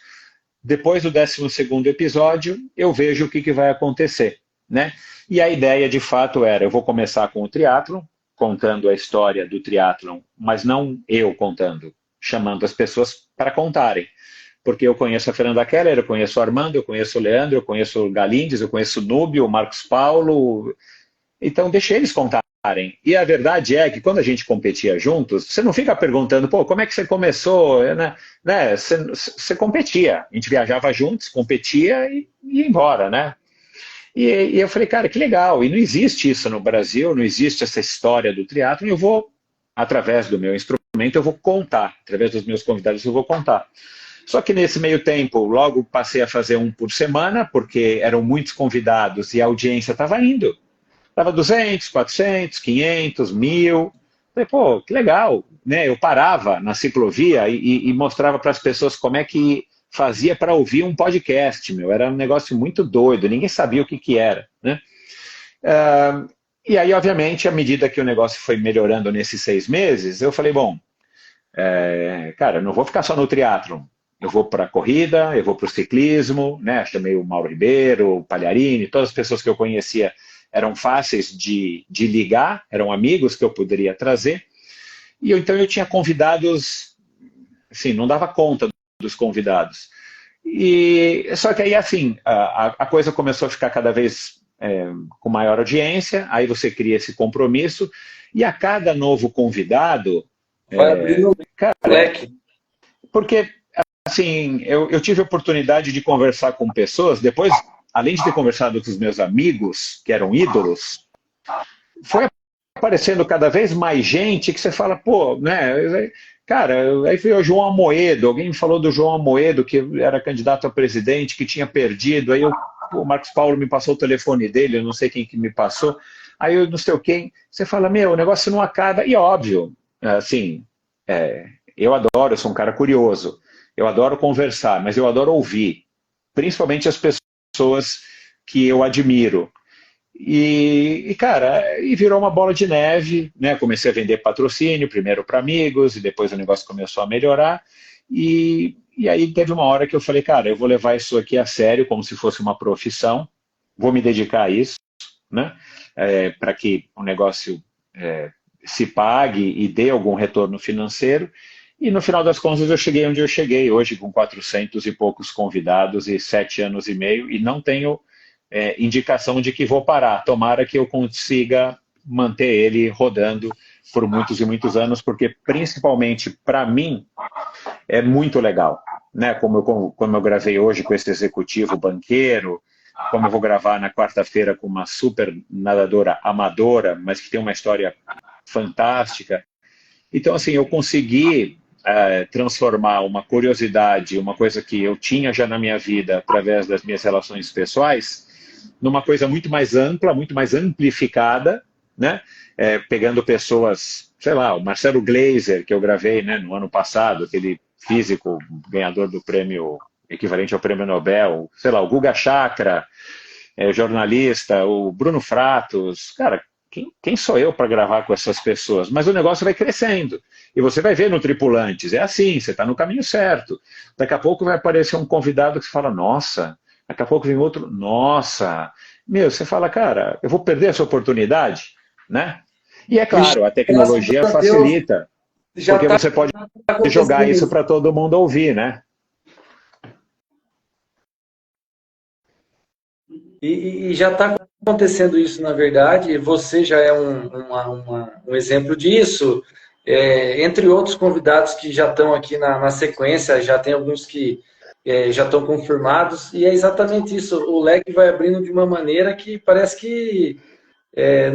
C: Depois do 12º episódio, eu vejo o que vai acontecer, né? E a ideia, de fato, era, eu vou começar com o triatlon, contando a história do triatlon, mas não eu contando, chamando as pessoas para contarem. Porque eu conheço a Fernanda Keller, eu conheço o Armando, eu conheço o Leandro, eu conheço o Galindes, eu conheço o Núbio, o Marcos Paulo. Então, deixei eles contarem. E a verdade é que quando a gente competia juntos, você não fica perguntando, como é que você começou? Você competia. A gente viajava juntos, competia e ia embora, né? E eu falei, cara, que legal. E não existe isso no Brasil, não existe essa história do triatlon. Eu vou, através do meu instrumento, eu vou contar. Através dos meus convidados, eu vou contar. Só que nesse meio tempo, logo passei a fazer um por semana, porque eram muitos convidados e a audiência estava indo. Estava 200, 400, 500, 1000. Falei, que legal. Né? Eu parava na ciclovia e mostrava para as pessoas como é que fazia para ouvir um podcast. Era um negócio muito doido, ninguém sabia o que era. Né? E aí, obviamente, à medida que o negócio foi melhorando nesses 6 meses, eu falei, cara, eu não vou ficar só no triatlon. Eu vou para a corrida, eu vou para o ciclismo, né? Chamei o Mauro Ribeiro, o Pagliarini, todas as pessoas que eu conhecia eram fáceis de ligar, eram amigos que eu poderia trazer. E então eu tinha convidados, assim, não dava conta dos convidados. Só que aí, assim, a coisa começou a ficar cada vez com maior audiência, aí você cria esse compromisso, e a cada novo convidado...
A: Vai abrindo o leque.
C: Porque... Assim, eu tive a oportunidade de conversar com pessoas, depois, além de ter conversado com os meus amigos, que eram ídolos, foi aparecendo cada vez mais gente que você fala, né, cara, aí veio o João Amoedo, alguém me falou do João Amoedo, que era candidato a presidente, que tinha perdido, aí o Marcos Paulo me passou o telefone dele, eu não sei quem que me passou, aí eu não sei quem, você fala, o negócio não acaba, e óbvio, assim, eu adoro, eu sou um cara curioso, eu adoro conversar, mas eu adoro ouvir, principalmente as pessoas que eu admiro. Cara, virou uma bola de neve, né? Comecei a vender patrocínio, primeiro para amigos, e depois o negócio começou a melhorar. E aí teve uma hora que eu falei, cara, eu vou levar isso aqui a sério, como se fosse uma profissão, vou me dedicar a isso, né? Para que o negócio se pague e dê algum retorno financeiro. E no final das contas eu cheguei onde eu cheguei, hoje com 400 e poucos convidados e 7 anos e meio, e não tenho indicação de que vou parar. Tomara que eu consiga manter ele rodando por muitos e muitos anos, porque principalmente para mim é muito legal. Né? Como eu gravei hoje com esse executivo banqueiro, como eu vou gravar na quarta-feira com uma super nadadora amadora, mas que tem uma história fantástica. Então, assim, eu consegui transformar uma curiosidade, uma coisa que eu tinha já na minha vida através das minhas relações pessoais, numa coisa muito mais ampla, muito mais amplificada, né? Pegando pessoas, sei lá, o Marcelo Gleiser, que eu gravei, né, no ano passado, que ele físico, ganhador do prêmio equivalente ao prêmio Nobel, sei lá, o Guga Chakra, jornalista, o Bruno Fratos, cara, quem sou eu para gravar com essas pessoas? Mas o negócio vai crescendo. E você vai ver no Tripulantes, é assim, você está no caminho certo. Daqui a pouco vai aparecer um convidado que você fala, nossa. Daqui a pouco vem outro, nossa. Meu, você fala, cara, eu vou perder essa oportunidade, né? E é claro, a tecnologia facilita, porque você pode jogar isso para todo mundo ouvir, né?
A: E já está acontecendo isso, na verdade, você já é um exemplo disso, entre outros convidados que já estão aqui na sequência, já tem alguns que já estão confirmados, e é exatamente isso, o leque vai abrindo de uma maneira que parece que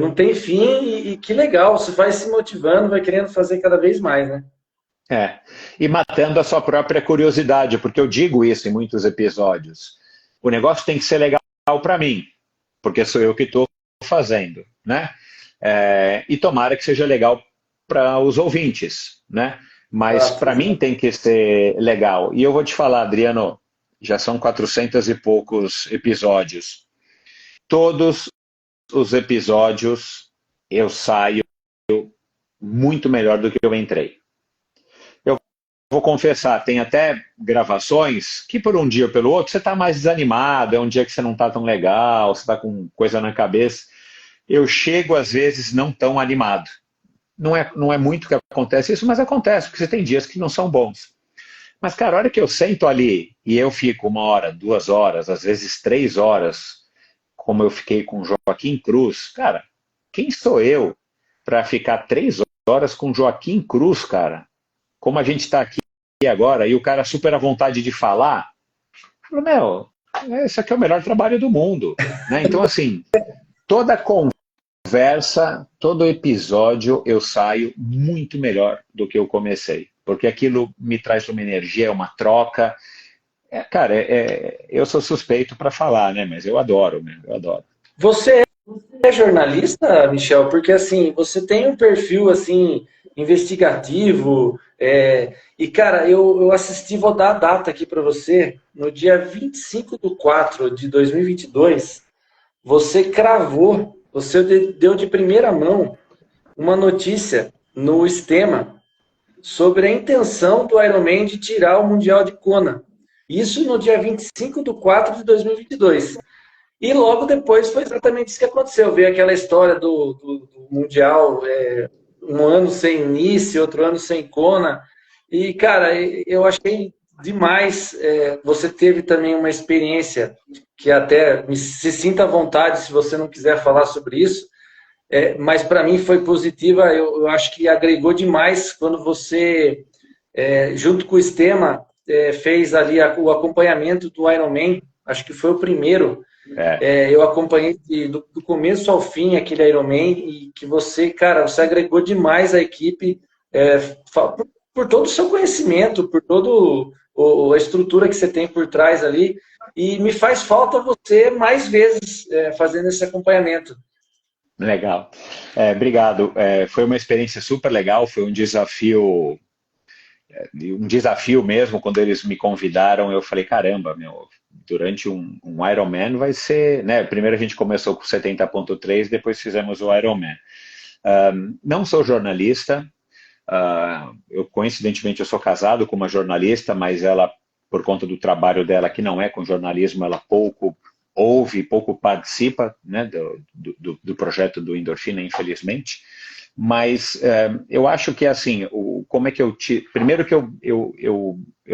A: não tem fim, e que legal, você vai se motivando, vai querendo fazer cada vez mais, né?
C: E matando a sua própria curiosidade, porque eu digo isso em muitos episódios, o negócio tem que ser legal para mim, porque sou eu que estou fazendo, né? E tomara que seja legal para os ouvintes, né? Mas para mim tem que ser legal. E eu vou te falar, Adriano, já são 400 e poucos episódios. Todos os episódios eu saio muito melhor do que eu entrei. Vou confessar, tem até gravações que por um dia ou pelo outro você está mais desanimado, é um dia que você não está tão legal, você está com coisa na cabeça. Eu chego, às vezes, não tão animado. Não é muito que acontece isso, mas acontece, porque você tem dias que não são bons. Mas, cara, a hora que eu sento ali e eu fico 1 hora, 2 horas, às vezes 3 horas, como eu fiquei com o Joaquim Cruz, cara, quem sou eu para ficar 3 horas com o Joaquim Cruz, cara? Como a gente está aqui agora, e o cara super à vontade de falar, eu falo, esse aqui é o melhor trabalho do mundo, né? Então, assim, toda conversa, todo episódio, eu saio muito melhor do que eu comecei, porque aquilo me traz uma energia, é uma troca. Cara, eu sou suspeito para falar, né? Mas eu adoro, eu adoro.
A: Você é jornalista, Michel? Porque, assim, você tem um perfil, assim, investigativo, e, cara, eu assisti, vou dar a data aqui para você, no dia 25/4/2022, você cravou, você deu de primeira mão uma notícia no Estema sobre a intenção do Ironman de tirar o Mundial de Kona. Isso no dia 25/4/2022. E logo depois foi exatamente isso que aconteceu. Veio aquela história do Mundial, um ano sem início, outro ano sem Kona. E, cara, eu achei demais. Você teve também uma experiência que até se sinta à vontade se você não quiser falar sobre isso, mas para mim foi positiva. Eu acho que agregou demais quando você, junto com o Estema, fez ali o acompanhamento do Ironman. Acho que foi o primeiro. Eu acompanhei do começo ao fim aquele Ironman e que você, cara, você agregou demais a equipe por todo o seu conhecimento, por toda a estrutura que você tem por trás ali, e me faz falta você mais vezes fazendo esse acompanhamento.
C: Legal. Obrigado. Foi uma experiência super legal, foi um desafio mesmo. Quando eles me convidaram, eu falei, caramba, durante um Ironman vai ser, né? Primeiro a gente começou com 70.3, depois fizemos o Ironman. Não sou jornalista, coincidentemente eu sou casado com uma jornalista, mas ela, por conta do trabalho dela, que não é com jornalismo, ela pouco ouve, pouco participa, né, do projeto do Endorfina, infelizmente. Mas eu acho que, assim, como é que primeiro que eu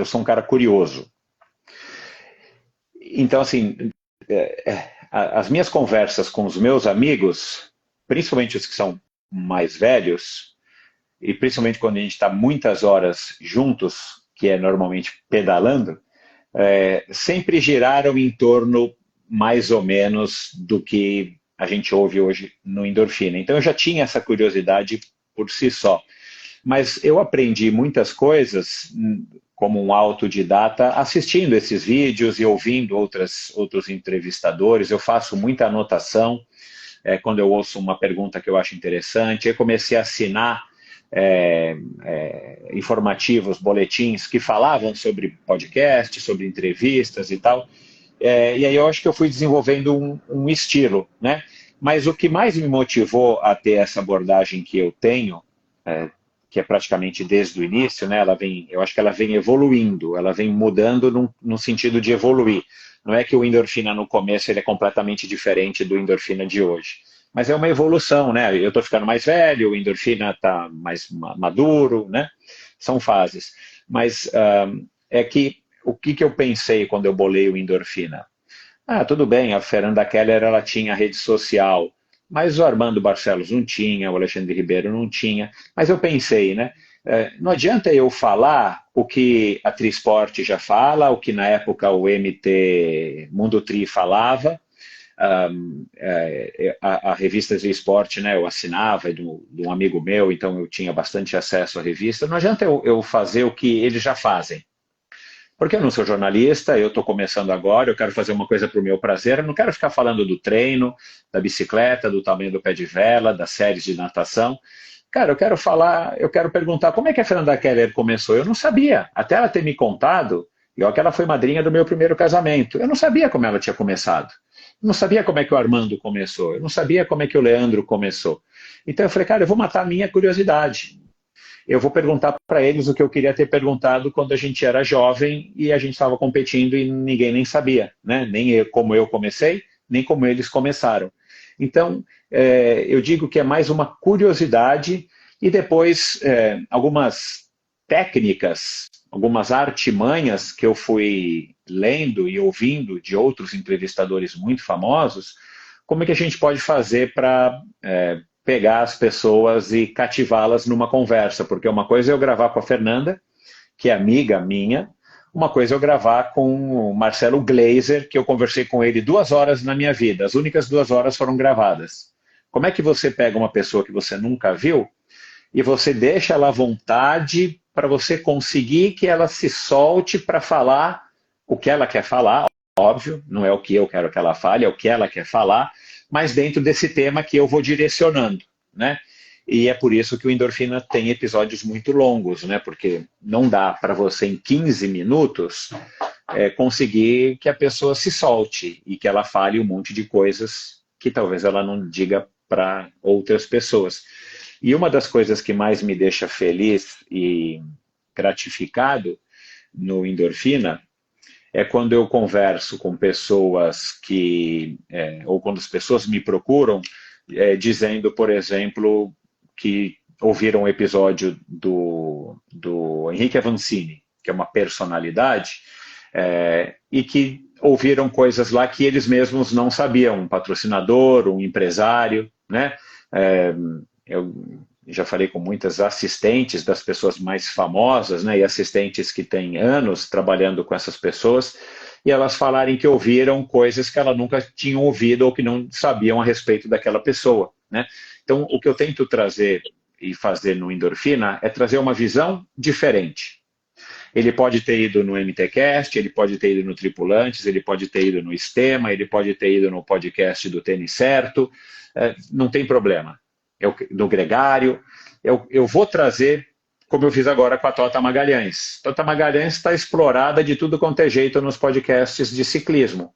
C: sou um cara curioso. Então, assim, as minhas conversas com os meus amigos, principalmente os que são mais velhos, e principalmente quando a gente está muitas horas juntos, que é normalmente pedalando, sempre giraram em torno, mais ou menos, do que a gente ouve hoje no Endorfina. Então eu já tinha essa curiosidade por si só. Mas eu aprendi muitas coisas como um autodidata assistindo esses vídeos e ouvindo outros entrevistadores. Eu faço muita anotação quando eu ouço uma pergunta que eu acho interessante. Eu comecei a assinar informativos, boletins que falavam sobre podcast, sobre entrevistas e tal. E aí eu acho que eu fui desenvolvendo um estilo, né? Mas o que mais me motivou a ter essa abordagem que eu tenho, que é praticamente desde o início, né? Eu acho que ela vem evoluindo, ela vem mudando no sentido de evoluir. Não é que o endorfina no começo ele é completamente diferente do endorfina de hoje. Mas é uma evolução, né? Eu estou ficando mais velho, o endorfina está mais maduro, né? São fases. Mas o que eu pensei quando eu bolei o endorfina? Tudo bem, a Fernanda Keller ela tinha rede social, mas o Armando Barcelos não tinha, o Alexandre Ribeiro não tinha. Mas eu pensei, né? Não adianta eu falar o que a Trisport já fala, o que na época o MT Mundo Tri falava, a revistas de esporte, né, eu assinava de um amigo meu, então eu tinha bastante acesso à revista. Não adianta eu fazer o que eles já fazem. Porque eu não sou jornalista, eu estou começando agora, eu quero fazer uma coisa para o meu prazer, eu não quero ficar falando do treino, da bicicleta, do tamanho do pé de vela, das séries de natação. Cara, eu quero perguntar como é que a Fernanda Keller começou. Eu não sabia, até ela ter me contado, e olha que ela foi madrinha do meu primeiro casamento. Eu não sabia como ela tinha começado. Eu não sabia como é que o Armando começou. Eu não sabia como é que o Leandro começou. Então eu falei, cara, eu vou matar a minha curiosidade. Eu vou perguntar para eles o que eu queria ter perguntado quando a gente era jovem e a gente estava competindo e ninguém nem sabia, né? Nem como eu comecei, nem como eles começaram. Então, eu digo que é mais uma curiosidade e depois algumas técnicas, algumas artimanhas que eu fui lendo e ouvindo de outros entrevistadores muito famosos, como é que a gente pode fazer para pegar as pessoas e cativá-las numa conversa, porque uma coisa é eu gravar com a Fernanda, que é amiga minha, uma coisa é eu gravar com o Marcelo Gleiser, que eu conversei com ele 2 horas na minha vida, as únicas 2 horas foram gravadas. Como é que você pega uma pessoa que você nunca viu e você deixa ela à vontade para você conseguir que ela se solte para falar o que ela quer falar, óbvio, não é o que eu quero que ela fale, é o que ela quer falar, mas dentro desse tema que eu vou direcionando, né? E é por isso que o Endorfina tem episódios muito longos, né? Porque não dá para você em 15 minutos conseguir que a pessoa se solte e que ela fale um monte de coisas que talvez ela não diga para outras pessoas. E uma das coisas que mais me deixa feliz e gratificado no Endorfina é quando eu converso com pessoas ou quando as pessoas me procuram, dizendo, por exemplo, que ouviram um episódio do Henrique Avancini, que é uma personalidade, e que ouviram coisas lá que eles mesmos não sabiam, um patrocinador, um empresário, né? Eu já falei com muitas assistentes das pessoas mais famosas, né, e assistentes que têm anos trabalhando com essas pessoas, e elas falarem que ouviram coisas que elas nunca tinham ouvido ou que não sabiam a respeito daquela pessoa, né? Então, o que eu tento trazer e fazer no Endorfina é trazer uma visão diferente. Ele pode ter ido no MTCast, ele pode ter ido no Tripulantes, ele pode ter ido no Estema, ele pode ter ido no podcast do Tênis Certo, não tem problema. Do Gregário, eu vou trazer, como eu fiz agora com a Tota Magalhães. Tota Magalhães está explorada de tudo quanto é jeito nos podcasts de ciclismo,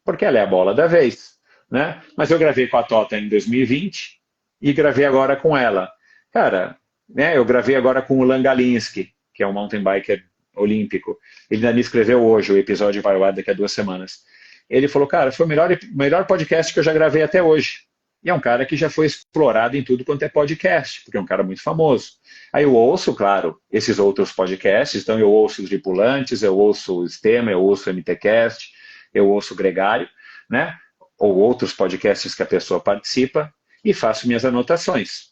C: porque ela é a bola da vez, né? Mas eu gravei com a Tota em 2020 e gravei agora com ela. Cara, né, eu gravei agora com o Langalinski, que é um mountain biker olímpico. Ele ainda me escreveu hoje, o episódio vai ao ar daqui a 2 semanas. Ele falou, cara, foi o melhor podcast que eu já gravei até hoje. E é um cara que já foi explorado em tudo quanto é podcast, porque é um cara muito famoso. Aí eu ouço, claro, esses outros podcasts, então eu ouço os Tripulantes, eu ouço o Estema, eu ouço o MTCast, eu ouço o Gregário, né? Ou outros podcasts que a pessoa participa, e faço minhas anotações.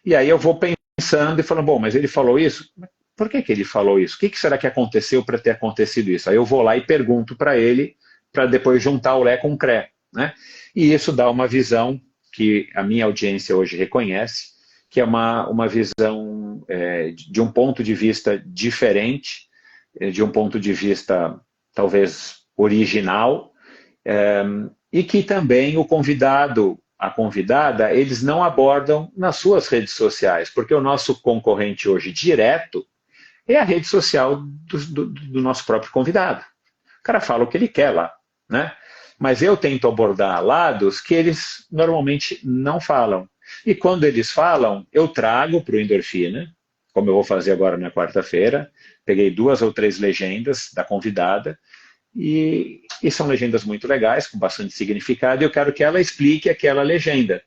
C: E aí eu vou pensando e falando, bom, mas ele falou isso? Por que ele falou isso? O que será que aconteceu para ter acontecido isso? Aí eu vou lá e pergunto para ele, para depois juntar o Lé com o Cré, né? E isso dá uma visão que a minha audiência hoje reconhece, que é uma visão de um ponto de vista diferente, de um ponto de vista talvez original, e que também o convidado, a convidada, eles não abordam nas suas redes sociais, porque o nosso concorrente hoje direto é a rede social do nosso próprio convidado. O cara fala o que ele quer lá, né? Mas eu tento abordar lados que eles normalmente não falam. E quando eles falam, eu trago para o Endorfina, como eu vou fazer agora na quarta-feira. Peguei 2 ou 3 legendas da convidada, e são legendas muito legais, com bastante significado, e eu quero que ela explique aquela legenda.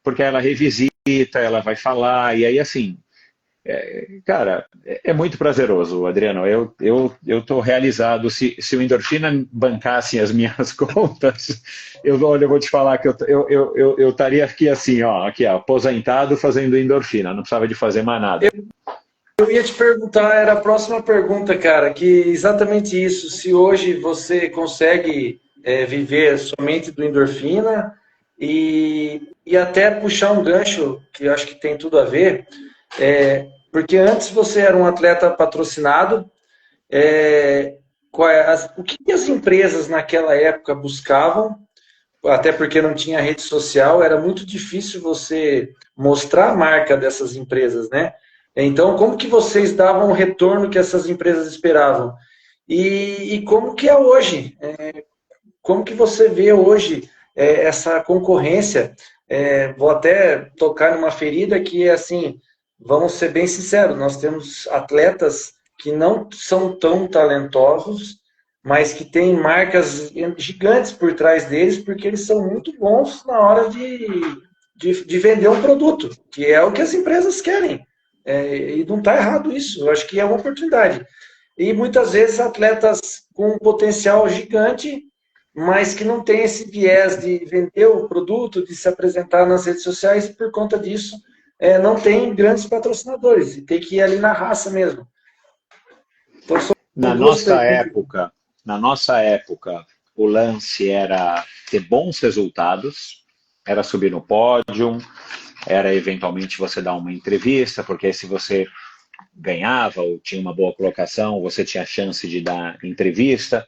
C: Porque ela revisita, ela vai falar, e aí assim, cara, é muito prazeroso, Adriano. Eu estou realizado. Se o Endorfina bancasse as minhas contas, olha, eu vou te falar que eu estaria aqui assim, ó, aposentado fazendo Endorfina, não precisava de fazer mais nada.
A: Eu ia te perguntar, era a próxima pergunta, cara, que exatamente isso. Se hoje você consegue viver somente do Endorfina e até puxar um gancho, que eu acho que tem tudo a ver, porque antes você era um atleta patrocinado, o que as empresas naquela época buscavam, até porque não tinha rede social, era muito difícil você mostrar a marca dessas empresas, né? Então, como que vocês davam o retorno que essas empresas esperavam? E como que é hoje? Como que você vê hoje essa concorrência? Vou até tocar numa ferida que é assim, vamos ser bem sinceros, nós temos atletas que não são tão talentosos, mas que têm marcas gigantes por trás deles, porque eles são muito bons na hora de vender um produto, que é o que as empresas querem. E não está errado isso, eu acho que é uma oportunidade. E muitas vezes atletas com um potencial gigante, mas que não tem esse viés de vender o produto, de se apresentar nas redes sociais, e por conta disso não tem grandes patrocinadores, e tem que ir ali na raça mesmo. Então,
C: Na nossa época, o lance era ter bons resultados, era subir no pódio, era eventualmente você dar uma entrevista, porque se você ganhava ou tinha uma boa colocação, você tinha chance de dar entrevista.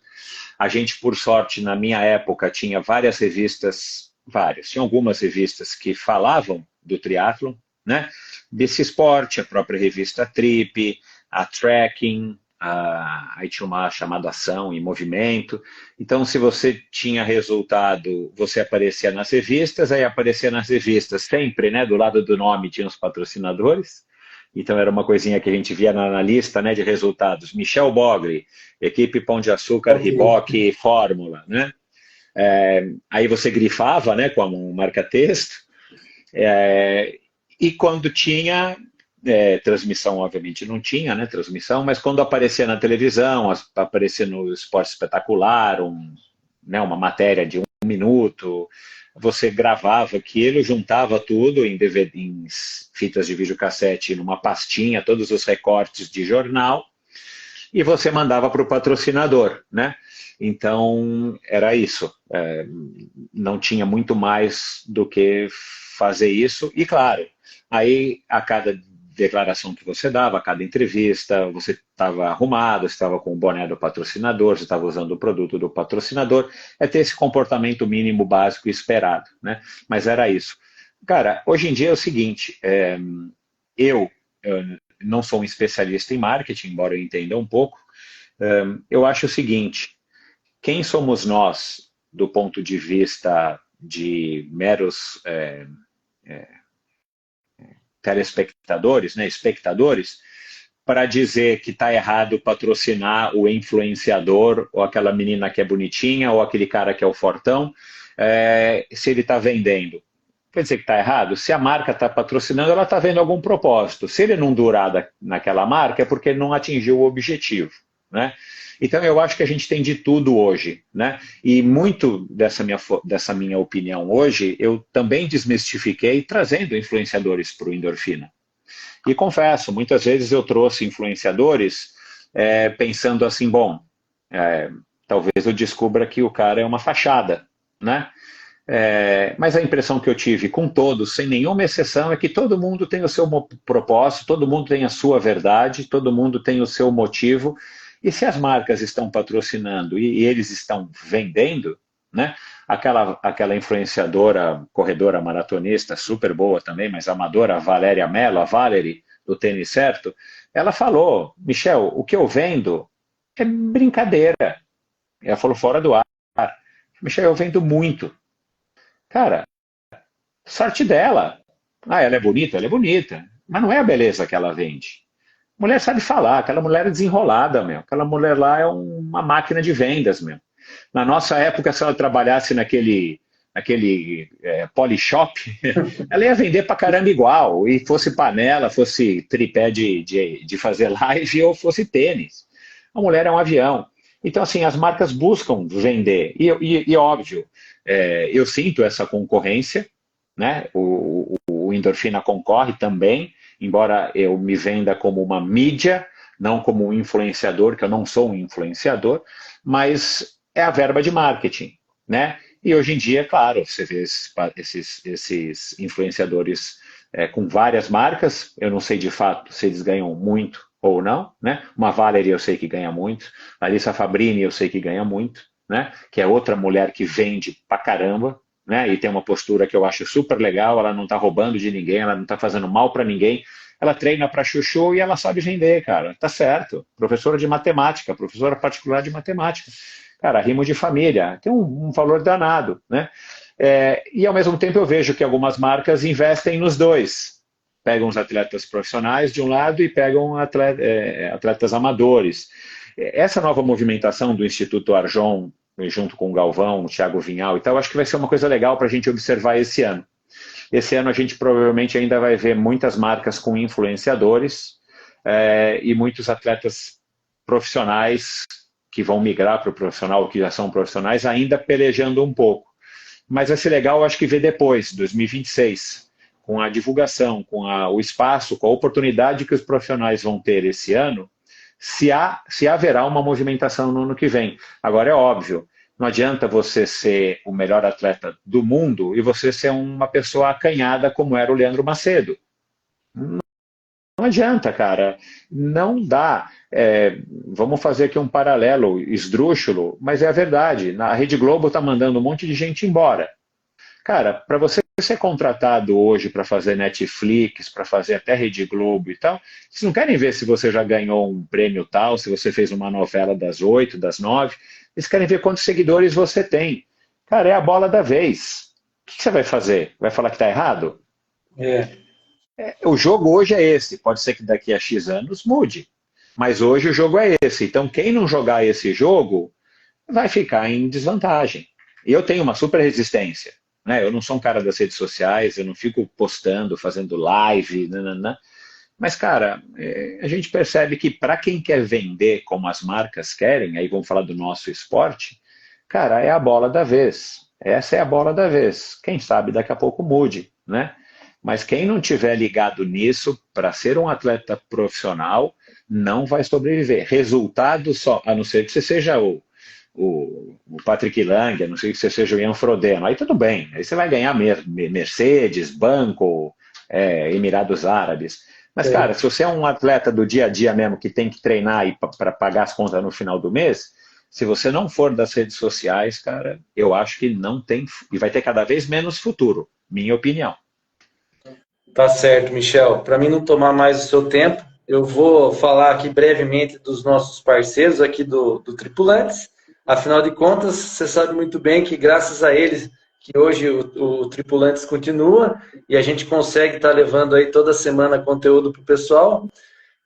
C: A gente, por sorte, na minha época, tinha várias revistas, tinha algumas revistas que falavam do triatlo, né? Desse esporte, a própria revista Trip, a Trekking, aí tinha uma chamada Ação e Movimento. Então, se você tinha resultado, você aparecia nas revistas, aí aparecia nas revistas sempre, né? Do lado do nome tinha os patrocinadores. Então, era uma coisinha que a gente via na lista, né, de resultados. Michel Bogli, equipe Pão de Açúcar, Reebok, Fórmula, né? Aí você grifava, né, com um marca-texto. E quando tinha transmissão, obviamente não tinha, né, transmissão, mas quando aparecia na televisão, aparecia no Esporte Espetacular, uma matéria de 1 minuto, você gravava aquilo, juntava tudo em fitas de videocassete, numa pastinha, todos os recortes de jornal, e você mandava para o patrocinador, né? Então, era isso. Não tinha muito mais do que fazer isso. E, claro, aí a cada declaração que você dava, a cada entrevista, você estava arrumado, você estava com o boné do patrocinador, você estava usando o produto do patrocinador, ter esse comportamento mínimo básico esperado, né? Mas era isso. Cara, hoje em dia é o seguinte, eu não sou um especialista em marketing, embora eu entenda um pouco, eu acho o seguinte, quem somos nós do ponto de vista de meros telespectadores, né, espectadores, para dizer que está errado patrocinar o influenciador, ou aquela menina que é bonitinha, ou aquele cara que é o fortão, se ele está vendendo. Quer dizer que está errado? Se a marca está patrocinando, ela está vendo algum propósito. Se ele não durar naquela marca, é porque ele não atingiu o objetivo, né? Então, eu acho que a gente tem de tudo hoje, né? E muito dessa minha opinião hoje, eu também desmistifiquei trazendo influenciadores para o Endorfina. E confesso, muitas vezes eu trouxe influenciadores pensando assim, bom, talvez eu descubra que o cara é uma fachada, né? Mas a impressão que eu tive com todos, sem nenhuma exceção, é que todo mundo tem o seu propósito, todo mundo tem a sua verdade, todo mundo tem o seu motivo. E se as marcas estão patrocinando e eles estão vendendo, né, aquela influenciadora, corredora maratonista, super boa também, mas amadora, a Valéria Mello, a Valerie, do Tênis Certo, ela falou, Michel, o que eu vendo é brincadeira. Ela falou fora do ar. Michel, eu vendo muito. Cara, sorte dela. Ah, ela é bonita? Ela é bonita. Mas não é a beleza que ela vende. Mulher sabe falar, aquela mulher é desenrolada, meu. Aquela mulher lá é uma máquina de vendas, meu. Na nossa época, se ela trabalhasse naquele Polishop, ela ia vender pra caramba igual. E fosse panela, fosse tripé de fazer live ou fosse tênis. A mulher é um avião. Então, assim, as marcas buscam vender. E óbvio, eu sinto essa concorrência, né? O Endorfina concorre também, embora eu me venda como uma mídia, não como um influenciador, que eu não sou um influenciador, mas é a verba de marketing, né? E hoje em dia, claro, você vê esses influenciadores com várias marcas, eu não sei de fato se eles ganham muito ou não, né? Uma Valerie eu sei que ganha muito, a Larissa Fabrini eu sei que ganha muito, né? Que é outra mulher que vende pra caramba, né? E tem uma postura que eu acho super legal, ela não está roubando de ninguém, ela não está fazendo mal para ninguém, ela treina para chuchu e ela sabe vender, cara, tá certo. Professora de matemática, professora particular de matemática, cara, rimo de família, tem um valor danado, né? E ao mesmo tempo eu vejo que algumas marcas investem nos dois, pegam os atletas profissionais de um lado e pegam atletas amadores. Essa nova movimentação do Instituto Arjon, junto com o Galvão, o Thiago Vinhal e tal, acho que vai ser uma coisa legal para a gente observar esse ano. Esse ano a gente provavelmente ainda vai ver muitas marcas com influenciadores e muitos atletas profissionais que vão migrar para o profissional, que já são profissionais, ainda pelejando um pouco. Mas vai ser legal, acho que ver depois, 2026, com a divulgação, com o espaço, com a oportunidade que os profissionais vão ter esse ano, se haverá uma movimentação no ano que vem. Agora é óbvio, não adianta você ser o melhor atleta do mundo e você ser uma pessoa acanhada como era o Leandro Macedo. Não adianta, cara. Não dá. Vamos fazer aqui um paralelo esdrúxulo, mas é a verdade. A Rede Globo está mandando um monte de gente embora. Cara, para você ser contratado hoje para fazer Netflix, para fazer até Rede Globo e tal, vocês não querem ver se você já ganhou um prêmio tal, se você fez uma novela das 8, das 9, eles querem ver quantos seguidores você tem. Cara, é a bola da vez. O que você vai fazer? Vai falar que está errado? O jogo hoje é esse. Pode ser que daqui a X anos mude. Mas hoje o jogo é esse. Então quem não jogar esse jogo vai ficar em desvantagem. E eu tenho uma super resistência. Né? Eu não sou um cara das redes sociais, eu não fico postando, fazendo live, nananã. Mas, cara, a gente percebe que para quem quer vender como as marcas querem, aí vamos falar do nosso esporte, cara, é a bola da vez. Essa é a bola da vez. Quem sabe daqui a pouco mude, né? Mas quem não tiver ligado nisso, para ser um atleta profissional, não vai sobreviver. Resultado só, a não ser que você seja o Patrick Lang, a não ser que você seja o Ian Frodeno, aí tudo bem, aí você vai ganhar Mercedes, banco, Emirados Árabes. Mas, cara, se você é um atleta do dia a dia mesmo, que tem que treinar para pagar as contas no final do mês, se você não for das redes sociais, cara, eu acho que não tem, e vai ter cada vez menos futuro, minha opinião.
A: Tá certo, Michel. Para mim não tomar mais o seu tempo, eu vou falar aqui brevemente dos nossos parceiros aqui do Tripulantes. Afinal de contas, você sabe muito bem que graças a eles que hoje o Tripulantes continua e a gente consegue estar levando aí toda semana conteúdo para o pessoal.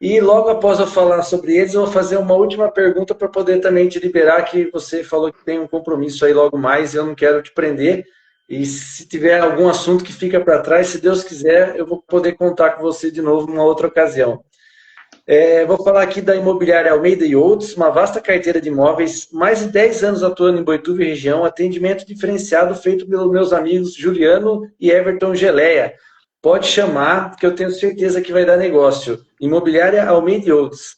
A: E logo após eu falar sobre eles, eu vou fazer uma última pergunta para poder também te liberar, que você falou que tem um compromisso aí logo mais e eu não quero te prender. E se tiver algum assunto que fica para trás, se Deus quiser, eu vou poder contar com você de novo numa outra ocasião. Vou falar aqui da Imobiliária Almeida e Outros, uma vasta carteira de imóveis, mais de 10 anos atuando em Boituva e região, atendimento diferenciado feito pelos meus amigos Juliano e Everton Geleia. Pode chamar, que eu tenho certeza que vai dar negócio. Imobiliária Almeida e Outros.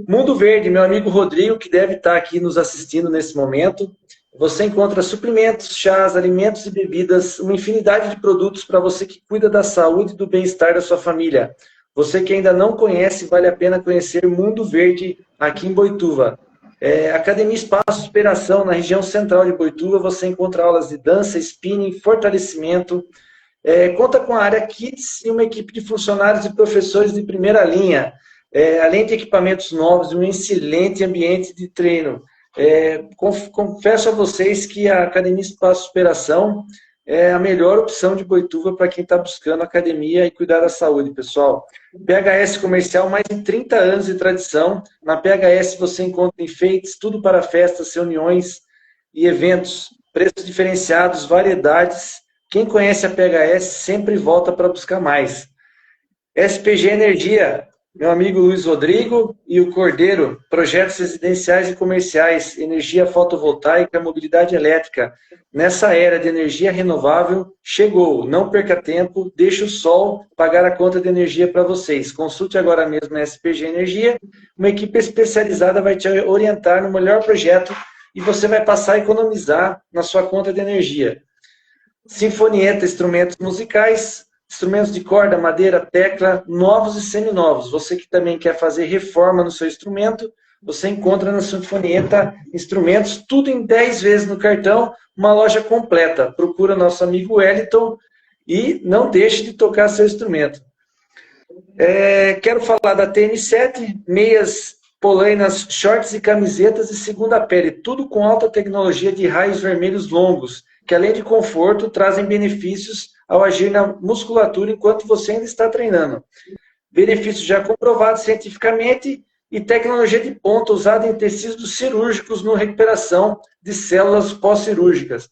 A: Mundo Verde, meu amigo Rodrigo, que deve estar aqui nos assistindo nesse momento. Você encontra suplementos, chás, alimentos e bebidas, uma infinidade de produtos para você que cuida da saúde e do bem-estar da sua família. Você que ainda não conhece, vale a pena conhecer Mundo Verde aqui em Boituva. Academia Espaço Superação, na região central de Boituva, você encontra aulas de dança, spinning, fortalecimento. Conta com a área Kids e uma equipe de funcionários e professores de primeira linha, além de equipamentos novos e um excelente ambiente de treino. Confesso a vocês que a Academia Espaço Superação é a melhor opção de Boituva para quem está buscando academia e cuidar da saúde, pessoal. PHS Comercial, mais de 30 anos de tradição. Na PHS você encontra enfeites, tudo para festas, reuniões e eventos. Preços diferenciados, variedades. Quem conhece a PHS sempre volta para buscar mais. SPG Energia, meu amigo Luiz Rodrigo e o Cordeiro, projetos residenciais e comerciais, energia fotovoltaica, mobilidade elétrica. Nessa era de energia renovável, chegou. Não perca tempo, deixe o sol pagar a conta de energia para vocês. Consulte agora mesmo a SPG Energia. Uma equipe especializada vai te orientar no melhor projeto e você vai passar a economizar na sua conta de energia. Sinfonieta, instrumentos musicais, instrumentos de corda, madeira, tecla, novos e seminovos. Você que também quer fazer reforma no seu instrumento, você encontra na Sinfonieta instrumentos, tudo em 10 vezes no cartão, uma loja completa. Procura nosso amigo Wellington e não deixe de tocar seu instrumento. Quero falar da TN7, meias, polainas, shorts e camisetas de segunda pele, tudo com alta tecnologia de raios vermelhos longos, que além de conforto, trazem benefícios ao agir na musculatura enquanto você ainda está treinando. Benefícios já comprovados cientificamente e tecnologia de ponta usada em tecidos cirúrgicos na recuperação de células pós-cirúrgicas.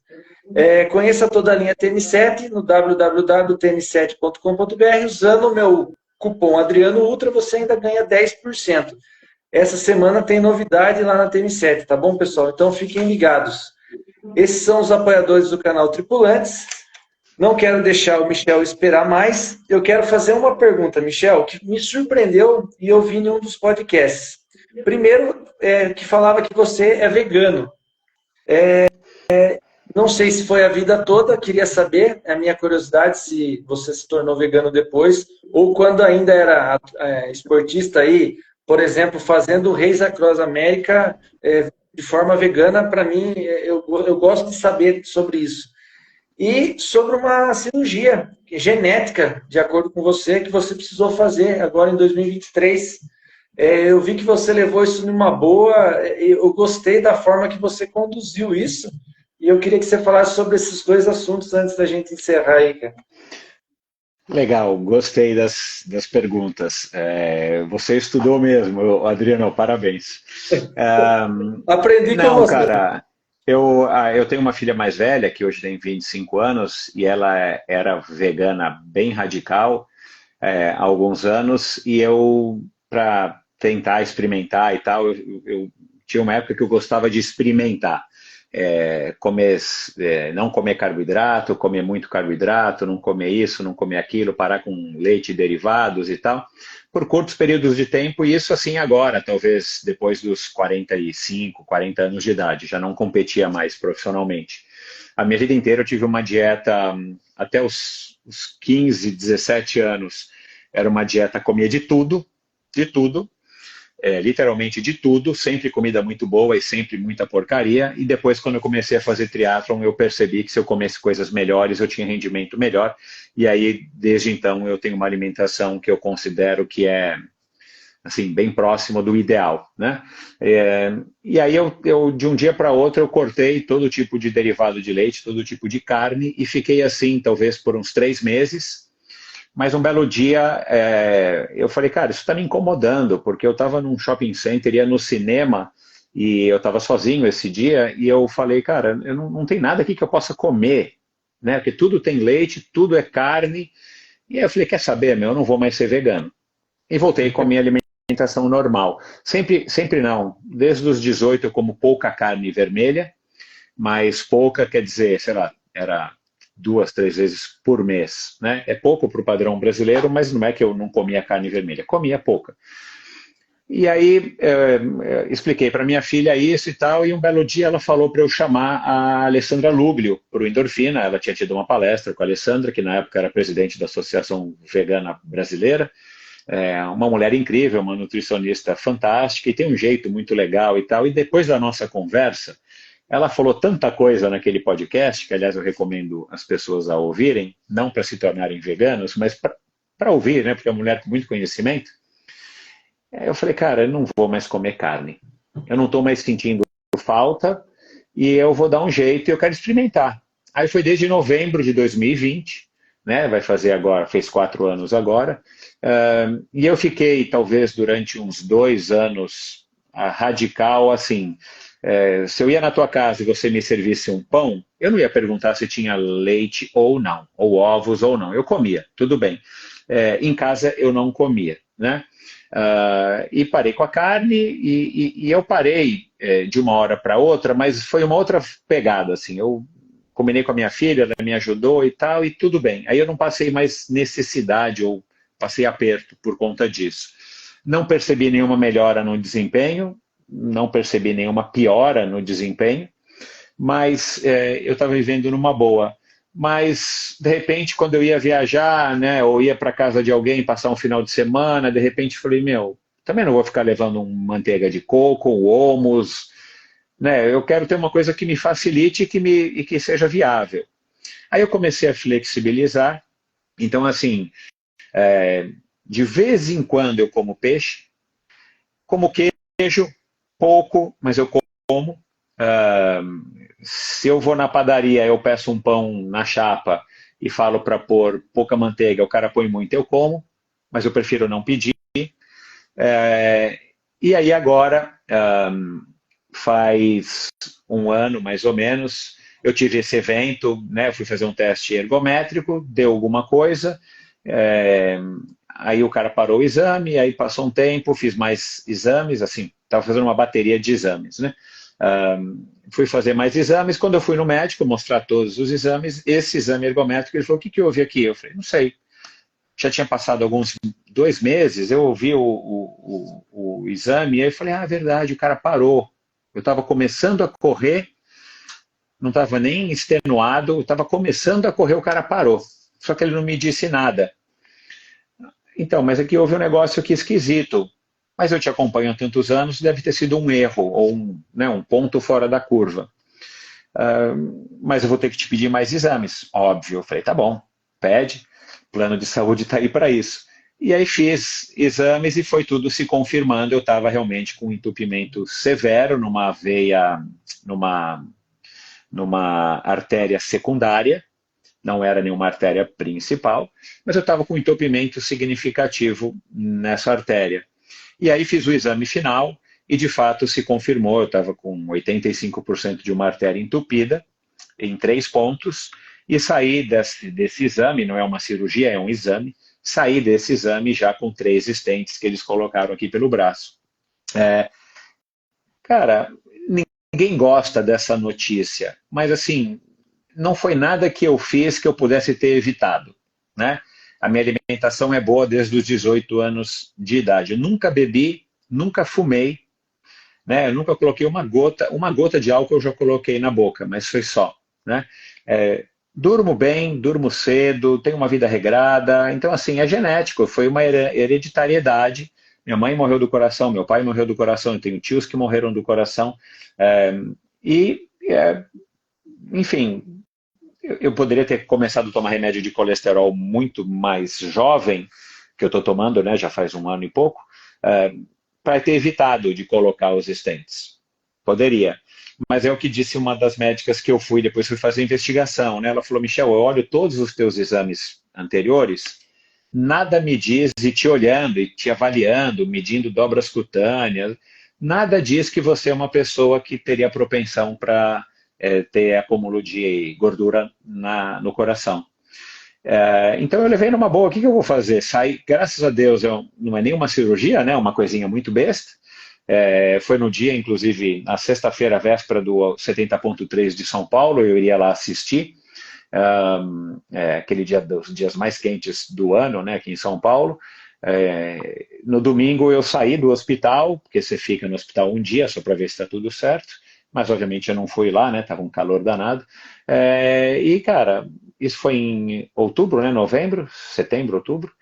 A: Conheça toda a linha TN7 no www.tn7.com.br. Usando o meu cupom Adriano Ultra, você ainda ganha 10%. Essa semana tem novidade lá na TN7, tá bom, pessoal? Então fiquem ligados. Esses são os apoiadores do canal Tripulantes. Não quero deixar o Michel esperar mais. Eu quero fazer uma pergunta, Michel, que me surpreendeu e eu vi em um dos podcasts. Primeiro, que falava que você é vegano. Não sei se foi a vida toda, queria saber, a minha curiosidade, se você se tornou vegano depois, ou quando ainda era esportista aí, por exemplo, fazendo o Race Across América de forma vegana. Para mim, eu gosto de saber sobre isso. E sobre uma cirurgia genética, de acordo com você, que você precisou fazer agora em 2023. Eu vi que você levou isso numa boa, eu gostei da forma que você conduziu isso, e eu queria que você falasse sobre esses dois assuntos antes da gente encerrar aí, cara.
C: Legal, gostei das perguntas. Você estudou mesmo, Adriano, parabéns.
A: Aprendi com você.
C: Cara, eu tenho uma filha mais velha, que hoje tem 25 anos, e ela era vegana bem radical há alguns anos, e para tentar experimentar e tal, eu tinha uma época que eu gostava de experimentar. Não comer carboidrato, comer muito carboidrato, não comer isso, não comer aquilo, parar com leite e derivados e tal, por curtos períodos de tempo, e isso assim agora, talvez depois dos 45, 40 anos de idade, já não competia mais profissionalmente. A minha vida inteira eu tive uma dieta, até os 15, 17 anos, era uma dieta, comia de tudo, literalmente de tudo, sempre comida muito boa e sempre muita porcaria, e depois quando eu comecei a fazer triatlon eu percebi que se eu comesse coisas melhores eu tinha rendimento melhor, e aí desde então eu tenho uma alimentação que eu considero que é assim, bem próximo do ideal, né? E aí eu de um dia para outro eu cortei todo tipo de derivado de leite, todo tipo de carne, e fiquei assim talvez por uns 3 meses. Mas um belo dia, eu falei, cara, isso está me incomodando, porque eu estava num shopping center, ia no cinema, e eu estava sozinho esse dia, e eu falei, cara, eu não tem nada aqui que eu possa comer, né? Porque tudo tem leite, tudo é carne. E aí eu falei, quer saber, eu não vou mais ser vegano. E voltei com a minha alimentação normal. Sempre não. Desde os 18 eu como pouca carne vermelha, mas pouca quer dizer, sei lá, era 2, 3 vezes por mês, né? É pouco para o padrão brasileiro, mas não é que eu não comia carne vermelha, comia pouca. E aí expliquei para minha filha isso e tal, e um belo dia ela falou para eu chamar a Alessandra Luglio para o Endorfina. Ela tinha tido uma palestra com a Alessandra, que na época era presidente da Associação Vegana Brasileira, uma mulher incrível, uma nutricionista fantástica e tem um jeito muito legal e tal. E depois da nossa conversa, ela falou tanta coisa naquele podcast, que aliás eu recomendo as pessoas a ouvirem, não para se tornarem veganos, mas para ouvir, né? Porque é uma mulher com muito conhecimento. Aí eu falei, cara, eu não vou mais comer carne. Eu não estou mais sentindo falta e eu vou dar um jeito e eu quero experimentar. Aí foi desde novembro de 2020, né? Vai fazer agora, fez 4 anos agora. E eu fiquei, talvez, durante uns 2 anos, radical, assim. Se eu ia na tua casa e você me servisse um pão, eu não ia perguntar se tinha leite ou não, ou ovos ou não. Eu comia, tudo bem. Em casa eu não comia, né? E parei com a carne e eu parei de uma hora para outra, mas foi uma outra pegada, assim. Eu combinei com a minha filha, ela me ajudou e tal, e tudo bem. Aí eu não passei mais necessidade ou passei aperto por conta disso. Não percebi nenhuma melhora no desempenho, não percebi nenhuma piora no desempenho, mas eu estava vivendo numa boa. Mas, de repente, quando eu ia viajar, né, ou ia para casa de alguém passar um final de semana, de repente falei, meu, também não vou ficar levando manteiga de coco, hummus, né, eu quero ter uma coisa que me facilite e que seja viável. Aí eu comecei a flexibilizar, então, assim, de vez em quando eu como queijo, pouco, mas eu como. Se eu vou na padaria, eu peço um pão na chapa e falo para pôr pouca manteiga, o cara põe muito, eu como, mas eu prefiro não pedir. E aí agora, faz um ano mais ou menos, eu tive esse evento, né, eu fui fazer um teste ergométrico, deu alguma coisa, aí o cara parou o exame, aí passou um tempo, fiz mais exames, assim, estava fazendo uma bateria de exames, né? Fui fazer mais exames, quando eu fui no médico mostrar todos os exames, esse exame ergométrico, ele falou, o que houve aqui? Eu falei, não sei, já tinha passado alguns 2 meses, eu ouvi o exame, e aí eu falei, é verdade, o cara parou, eu estava começando a correr, não estava nem extenuado, estava começando a correr, o cara parou, só que ele não me disse nada. Então, mas aqui houve um negócio aqui esquisito, mas eu te acompanho há tantos anos, deve ter sido um erro, ou um ponto fora da curva. Mas eu vou ter que te pedir mais exames, óbvio. Eu falei, tá bom, pede, plano de saúde está aí para isso. E aí fiz exames e foi tudo se confirmando, eu estava realmente com um entupimento severo numa veia, numa artéria secundária, não era nenhuma artéria principal, mas eu estava com um entupimento significativo nessa artéria. E aí fiz o exame final e de fato se confirmou, eu estava com 85% de uma artéria entupida em 3 pontos e saí desse exame, não é uma cirurgia, é um exame, saí desse exame já com 3 stents que eles colocaram aqui pelo braço. Cara, ninguém gosta dessa notícia, mas assim, não foi nada que eu fiz que eu pudesse ter evitado, né? A minha alimentação é boa desde os 18 anos de idade. Eu nunca bebi, nunca fumei, né? Eu nunca coloquei uma gota de álcool eu já coloquei na boca, mas foi só, né? Durmo bem, durmo cedo, tenho uma vida regrada, então assim, é genético, foi uma hereditariedade. Minha mãe morreu do coração, meu pai morreu do coração, eu tenho tios que morreram do coração, enfim, eu poderia ter começado a tomar remédio de colesterol muito mais jovem, que eu estou tomando, né, já faz 1 ano e pouco, para ter evitado de colocar os stents. Poderia. Mas é o que disse uma das médicas que eu depois fui fazer investigação, né? Ela falou, Michel, eu olho todos os teus exames anteriores, nada me diz, e te olhando, e te avaliando, medindo dobras cutâneas, nada diz que você é uma pessoa que teria propensão para ter acúmulo de gordura no coração. Então eu levei numa boa, o que eu vou fazer? Graças a Deus, não é nenhuma cirurgia, né? Uma coisinha muito besta. Foi no dia, inclusive, na sexta-feira, véspera do 70.3 de São Paulo, eu iria lá assistir, aquele dia dos dias mais quentes do ano, né, aqui em São Paulo. No domingo eu saí do hospital, porque você fica no hospital um dia só para ver se está tudo certo, mas obviamente eu não fui lá, né, estava um calor danado. E, cara, isso foi em outubro, né, setembro, outubro,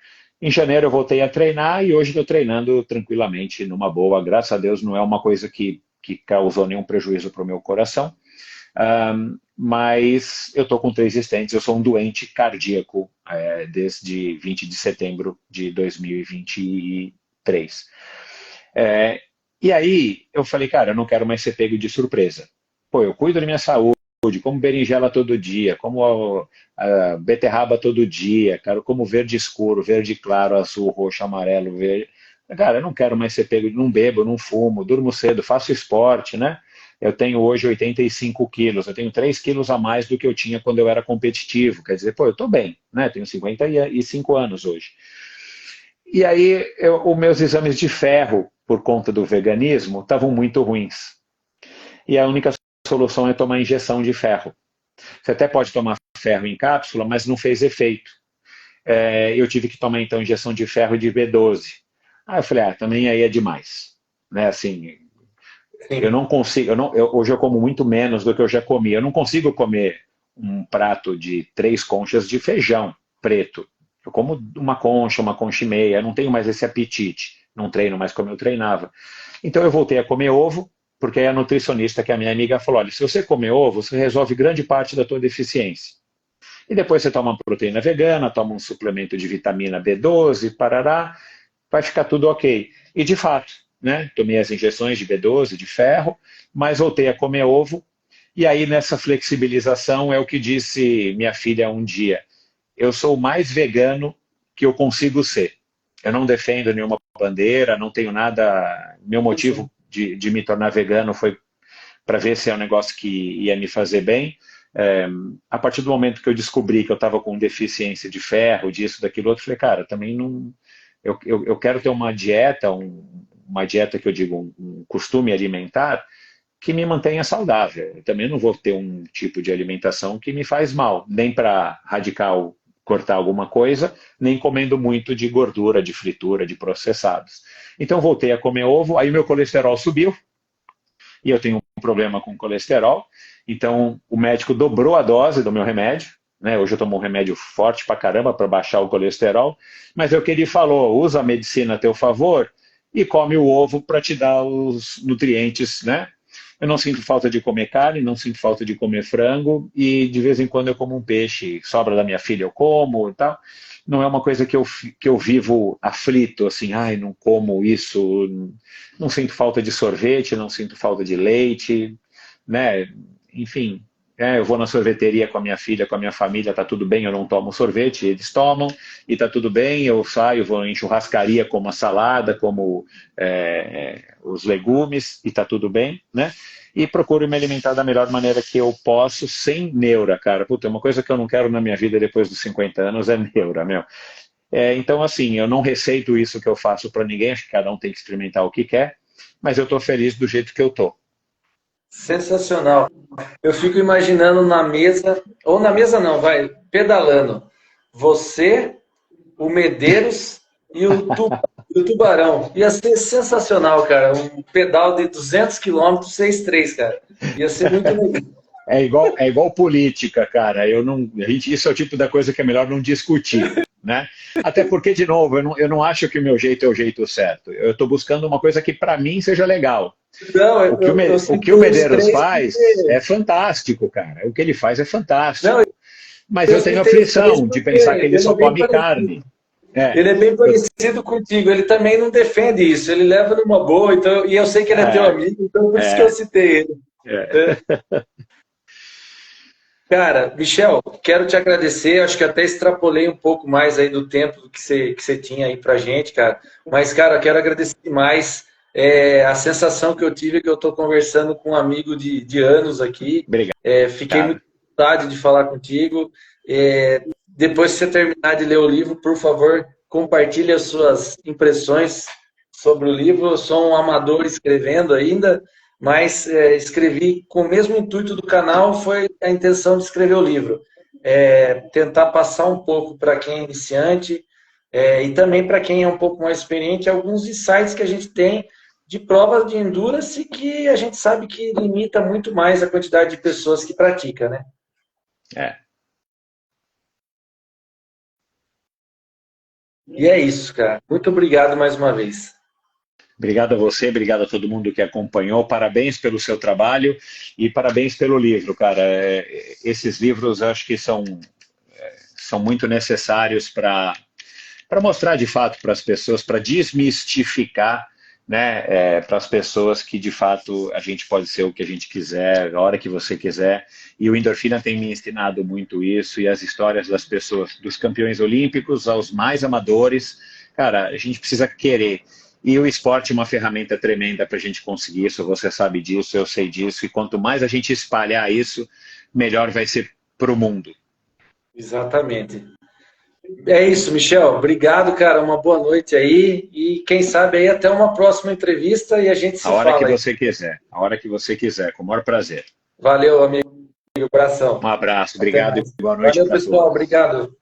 C: Em janeiro eu voltei a treinar e hoje estou treinando tranquilamente, numa boa. Graças a Deus não é uma coisa que causou nenhum prejuízo para o meu coração. Mas eu estou com 3 stents, eu sou um doente cardíaco desde 20 de setembro de 2023. E aí eu falei, cara, eu não quero mais ser pego de surpresa. Pô, eu cuido da minha saúde, como berinjela todo dia, como a beterraba todo dia, cara, como verde escuro, verde claro, azul, roxo, amarelo, verde. Cara, eu não quero mais ser pego, não bebo, não fumo, durmo cedo, faço esporte, né? Eu tenho hoje 85 quilos, eu tenho 3 quilos a mais do que eu tinha quando eu era competitivo. Quer dizer, pô, eu estou bem, né? Tenho 55 anos hoje. E aí, os meus exames de ferro, por conta do veganismo, estavam muito ruins. E a única solução é tomar injeção de ferro. Você até pode tomar ferro em cápsula, mas não fez efeito. Eu tive que tomar, então, injeção de ferro de B12. Aí eu falei, também aí é demais. Né? Assim, eu não consigo, hoje eu como muito menos do que eu já comi. Eu não consigo comer um prato de 3 conchas de feijão preto. Eu como uma concha e meia, eu não tenho mais esse apetite. Não treino mais como eu treinava. Então eu voltei a comer ovo, porque aí a nutricionista, que é a minha amiga, falou, olha, se você comer ovo, você resolve grande parte da tua deficiência. E depois você toma uma proteína vegana, toma um suplemento de vitamina B12, parará, vai ficar tudo ok. E de fato, né, tomei as injeções de B12, de ferro, mas voltei a comer ovo. E aí nessa flexibilização é o que disse minha filha um dia, eu sou o mais vegano que eu consigo ser. Eu não defendo nenhuma bandeira, não tenho nada. Meu motivo de me tornar vegano foi para ver se é um negócio que ia me fazer bem. A partir do momento que eu descobri que eu estava com deficiência de ferro, disso, daquilo outro, falei, cara, também não. Eu quero ter uma dieta, uma dieta que eu digo, um costume alimentar que me mantenha saudável. Eu também não vou ter um tipo de alimentação que me faz mal, nem para radical cortar alguma coisa, nem comendo muito de gordura, de fritura, de processados. Então voltei a comer ovo, aí meu colesterol subiu, e eu tenho um problema com colesterol, então o médico dobrou a dose do meu remédio, né? Hoje eu tomo um remédio forte pra caramba para baixar o colesterol, mas é o que ele falou, usa a medicina a teu favor e come o ovo para te dar os nutrientes, né? Eu não sinto falta de comer carne, não sinto falta de comer frango e de vez em quando eu como um peixe, sobra da minha filha eu como e tal. Não é uma coisa que eu vivo aflito, assim, ai, não como isso, não sinto falta de sorvete, não sinto falta de leite, né? Enfim, eu vou na sorveteria com a minha filha, com a minha família, tá tudo bem, eu não tomo sorvete, eles tomam, e tá tudo bem, eu saio, vou em churrascaria, como a salada, como os legumes, e tá tudo bem, né? E procuro me alimentar da melhor maneira que eu posso, sem neura, cara. Puta, uma coisa que eu não quero na minha vida depois dos 50 anos é neura, meu. Então, assim, eu não receito isso que eu faço para ninguém, acho que cada um tem que experimentar o que quer, mas eu tô feliz do jeito que eu tô.
A: Sensacional. Eu fico imaginando na mesa, ou na mesa não, vai, pedalando. Você, o Medeiros e o Tubarão. Ia ser sensacional, cara. Um pedal de 200 quilômetros, 6-3, cara. Ia ser muito legal.
C: É igual política, cara. Isso é o tipo da coisa que é melhor não discutir, né? Até porque, de novo, eu não acho que o meu jeito é o jeito certo. Eu estou buscando uma coisa que para mim seja legal.
A: Não,
C: O que o Medeiros faz é fantástico, cara. O que ele faz é fantástico.
A: Não,
C: Mas eu tenho aflição de pensar que ele só come carne.
A: Ele é bem parecido contigo, ele também não defende isso, ele leva numa boa, então, e eu sei que ele é teu amigo, então por isso que eu citei ele. Cara, Michel, quero te agradecer, acho que até extrapolei um pouco mais aí do tempo que você tinha aí pra gente, cara, mas, cara, quero agradecer demais a sensação que eu tive é que eu estou conversando com um amigo de anos aqui.
C: Obrigado.
A: Fiquei muito à vontade de falar contigo. Depois que você terminar de ler o livro, por favor, compartilhe as suas impressões sobre o livro. Eu sou um amador escrevendo ainda, mas escrevi com o mesmo intuito do canal, foi a intenção de escrever o livro. Tentar passar um pouco para quem é iniciante e também para quem é um pouco mais experiente, alguns insights que a gente tem de provas de endurance que a gente sabe que limita muito mais a quantidade de pessoas que pratica, né? E é isso, cara. Muito obrigado mais uma vez.
C: Obrigado a você, obrigado a todo mundo que acompanhou. Parabéns pelo seu trabalho e parabéns pelo livro, cara. Esses livros eu acho que são muito necessários para mostrar de fato para as pessoas, para desmistificar, né, para as pessoas que de fato a gente pode ser o que a gente quiser, a hora que você quiser. E o Endorfina tem me ensinado muito isso e as histórias das pessoas, dos campeões olímpicos aos mais amadores, cara, a gente precisa querer. E o esporte é uma ferramenta tremenda para a gente conseguir isso. Você sabe disso, eu sei disso. E quanto mais a gente espalhar isso, melhor vai ser para o mundo.
A: Exatamente. É isso, Michel. Obrigado, cara. Uma boa noite aí. E quem sabe aí até uma próxima entrevista e a gente
C: A
A: se
C: hora que
A: fala aí.
C: você quiser, a hora que você quiser, com o maior prazer.
A: Valeu, amigo. Abração.
C: Um abraço,
A: Até
C: obrigado e
A: mais.
C: boa noite
A: Valeu,
C: para
A: pessoal.
C: todos.
A: Obrigado.